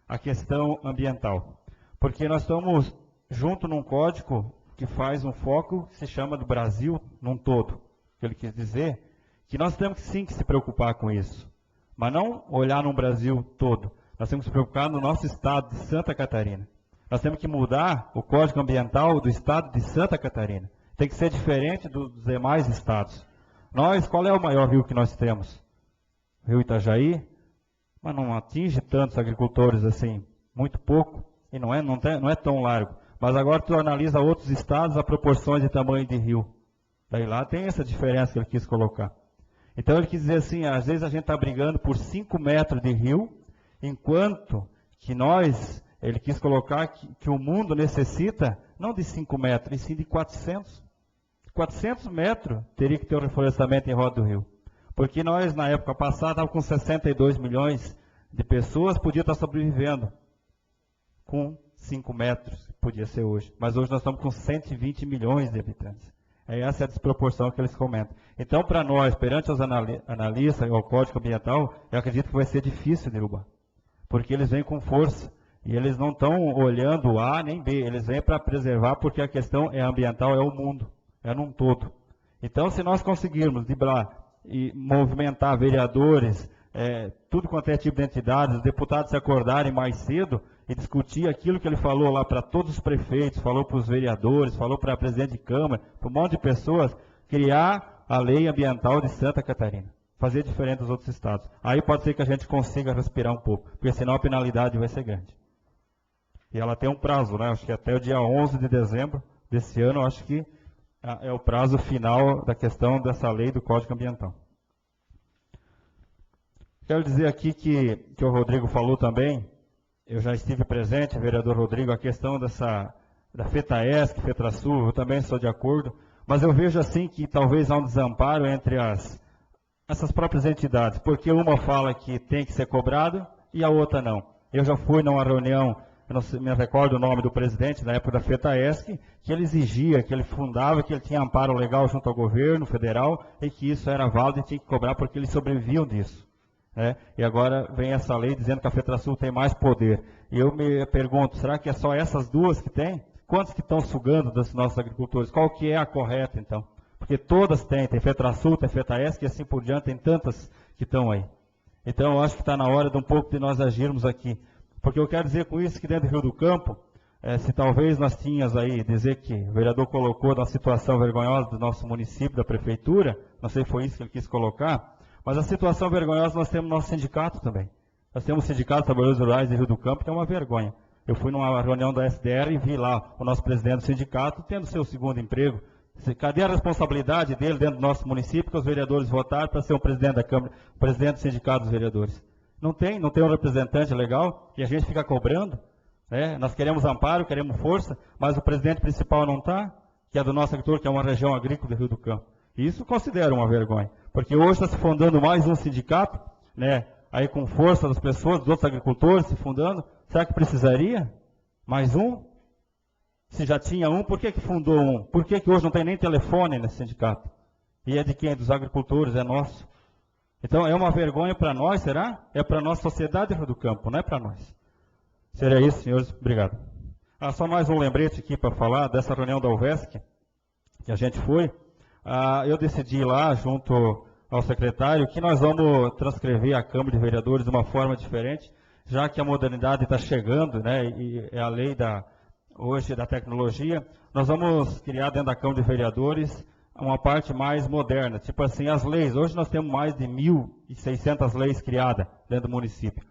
a questão ambiental. Porque nós estamos junto num código que faz um foco que se chama do Brasil num todo. Ele quis dizer que nós temos sim que se preocupar com isso. Mas não olhar no Brasil todo. Nós temos que se preocupar no nosso estado de Santa Catarina. Nós temos que mudar o código ambiental do estado de Santa Catarina. Tem que ser diferente dos demais estados. Qual é o maior rio que nós temos? O Rio Itajaí, mas não atinge tantos agricultores assim, muito pouco, e não é tão largo. Mas agora tu analisa outros estados, a proporções de tamanho de rio. Daí lá tem essa diferença que ele quis colocar. Então ele quis dizer assim, às vezes a gente está brigando por 5 metros de rio, enquanto que ele quis colocar que o mundo necessita, não de 5 metros, e sim de 400. 400 metros teria que ter o reflorestamento em Rota do Rio. Porque nós, na época passada, estávamos com 62 milhões de pessoas, podia estar sobrevivendo com 5 metros, podia ser hoje. Mas hoje nós estamos com 120 milhões de habitantes. Essa é a desproporção que eles comentam. Então, para nós, perante os analistas, o Código Ambiental, eu acredito que vai ser difícil derrubar. Porque eles vêm com força. E eles não estão olhando A nem B. Eles vêm para preservar, porque a questão é ambiental, é o mundo. É num todo. Então, se nós conseguirmos driblar e movimentar vereadores, tudo quanto é tipo de entidades, os deputados se acordarem mais cedo e discutir aquilo que ele falou lá para todos os prefeitos, falou para os vereadores, falou para a presidente de Câmara, para um monte de pessoas, criar a lei ambiental de Santa Catarina. Fazer diferente dos outros estados. Aí pode ser que a gente consiga respirar um pouco, porque senão a penalidade vai ser grande. E ela tem um prazo, né? Acho que até o dia 11 de dezembro desse ano, acho que é o prazo final da questão dessa lei do Código Ambiental. Quero dizer aqui que o Rodrigo falou também, eu já estive presente, vereador Rodrigo, a questão da FETAESC, FETRASUL, eu também sou de acordo, mas eu vejo assim que talvez há um desamparo entre essas próprias entidades, porque uma fala que tem que ser cobrado e a outra não. Eu já fui numa reunião, eu não me recordo o nome do presidente, na época da FETAESC, que ele exigia, que ele fundava, que ele tinha amparo legal junto ao governo federal e que isso era válido e tinha que cobrar porque eles sobreviviam disso. E agora vem essa lei dizendo que a FETRASUL tem mais poder. E eu me pergunto, será que é só essas duas que tem? Quantos que estão sugando dos nossos agricultores? Qual que é a correta, então? Porque todas têm FETRASUL, tem FETAESC e assim por diante, tem tantas que estão aí. Então eu acho que está na hora de um pouco de nós agirmos aqui. Porque eu quero dizer com isso que dentro do Rio do Campo, se talvez nós tínhamos aí, dizer que o vereador colocou na situação vergonhosa do nosso município, da prefeitura, não sei se foi isso que ele quis colocar, mas a situação vergonhosa nós temos no nosso sindicato também. Nós temos o Sindicato de Trabalhadores Rurais de Rio do Campo, que é uma vergonha. Eu fui numa reunião da SDR e vi lá o nosso presidente do sindicato tendo seu segundo emprego. Cadê a responsabilidade dele dentro do nosso município que os vereadores votaram para ser o presidente da Câmara, o presidente do sindicato dos vereadores? Não tem um representante legal e a gente fica cobrando. Nós queremos amparo, queremos força, mas o presidente principal não está, que é do nosso agricultor, que é uma região agrícola do Rio do Campo. Isso considero uma vergonha, porque hoje está se fundando mais um sindicato, aí com força das pessoas, dos outros agricultores se fundando. Será que precisaria? Mais um? Se já tinha um, por que fundou um? Por que hoje não tem nem telefone nesse sindicato? E é de quem? Dos agricultores, é nosso. Então é uma vergonha para nós, será? É para a nossa sociedade Rio do Campo, não é para nós. Seria isso, senhores. Obrigado. Só mais um lembrete aqui para falar dessa reunião da UVESC, que a gente foi. Eu decidi lá, junto ao secretário, que nós vamos transcrever a Câmara de Vereadores de uma forma diferente, já que a modernidade está chegando, e é a lei hoje da tecnologia, nós vamos criar dentro da Câmara de Vereadores uma parte mais moderna, tipo assim, as leis. Hoje nós temos mais de 1.600 leis criadas dentro do município.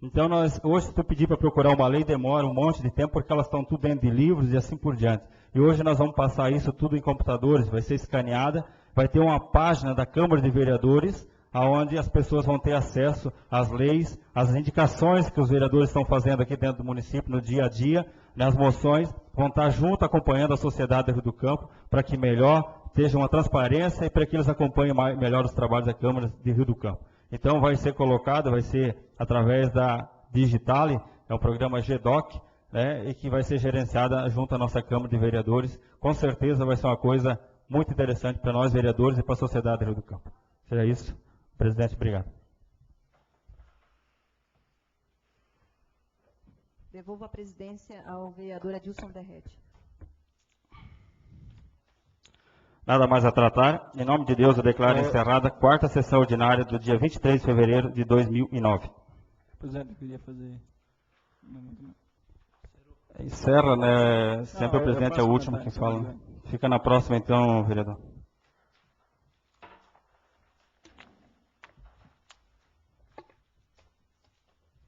Então, hoje, se tu pedir para procurar uma lei, demora um monte de tempo, porque elas estão tudo dentro de livros e assim por diante. E hoje nós vamos passar isso tudo em computadores, vai ser escaneada, vai ter uma página da Câmara de Vereadores, onde as pessoas vão ter acesso às leis, às indicações que os vereadores estão fazendo aqui dentro do município, no dia a dia, nas moções, vão estar junto acompanhando a sociedade do Rio do Campo, para que melhor seja uma transparência e para que eles acompanhem melhor os trabalhos da Câmara de Rio do Campo. Então vai ser colocado, vai ser através da Digitale, é um programa GDOC, e que vai ser gerenciada junto à nossa Câmara de Vereadores. Com certeza vai ser uma coisa muito interessante para nós vereadores e para a sociedade do Rio do Campo. Seria isso. Presidente, obrigado. Devolvo a presidência ao vereador Adilson Derrete. Nada mais a tratar. Em nome de Deus, eu declaro encerrada a 4ª sessão ordinária do dia 23 de fevereiro de 2009. Presidente, eu queria fazer... Encerra, Sempre o presidente é o último que fala. Fica na próxima, então, vereador.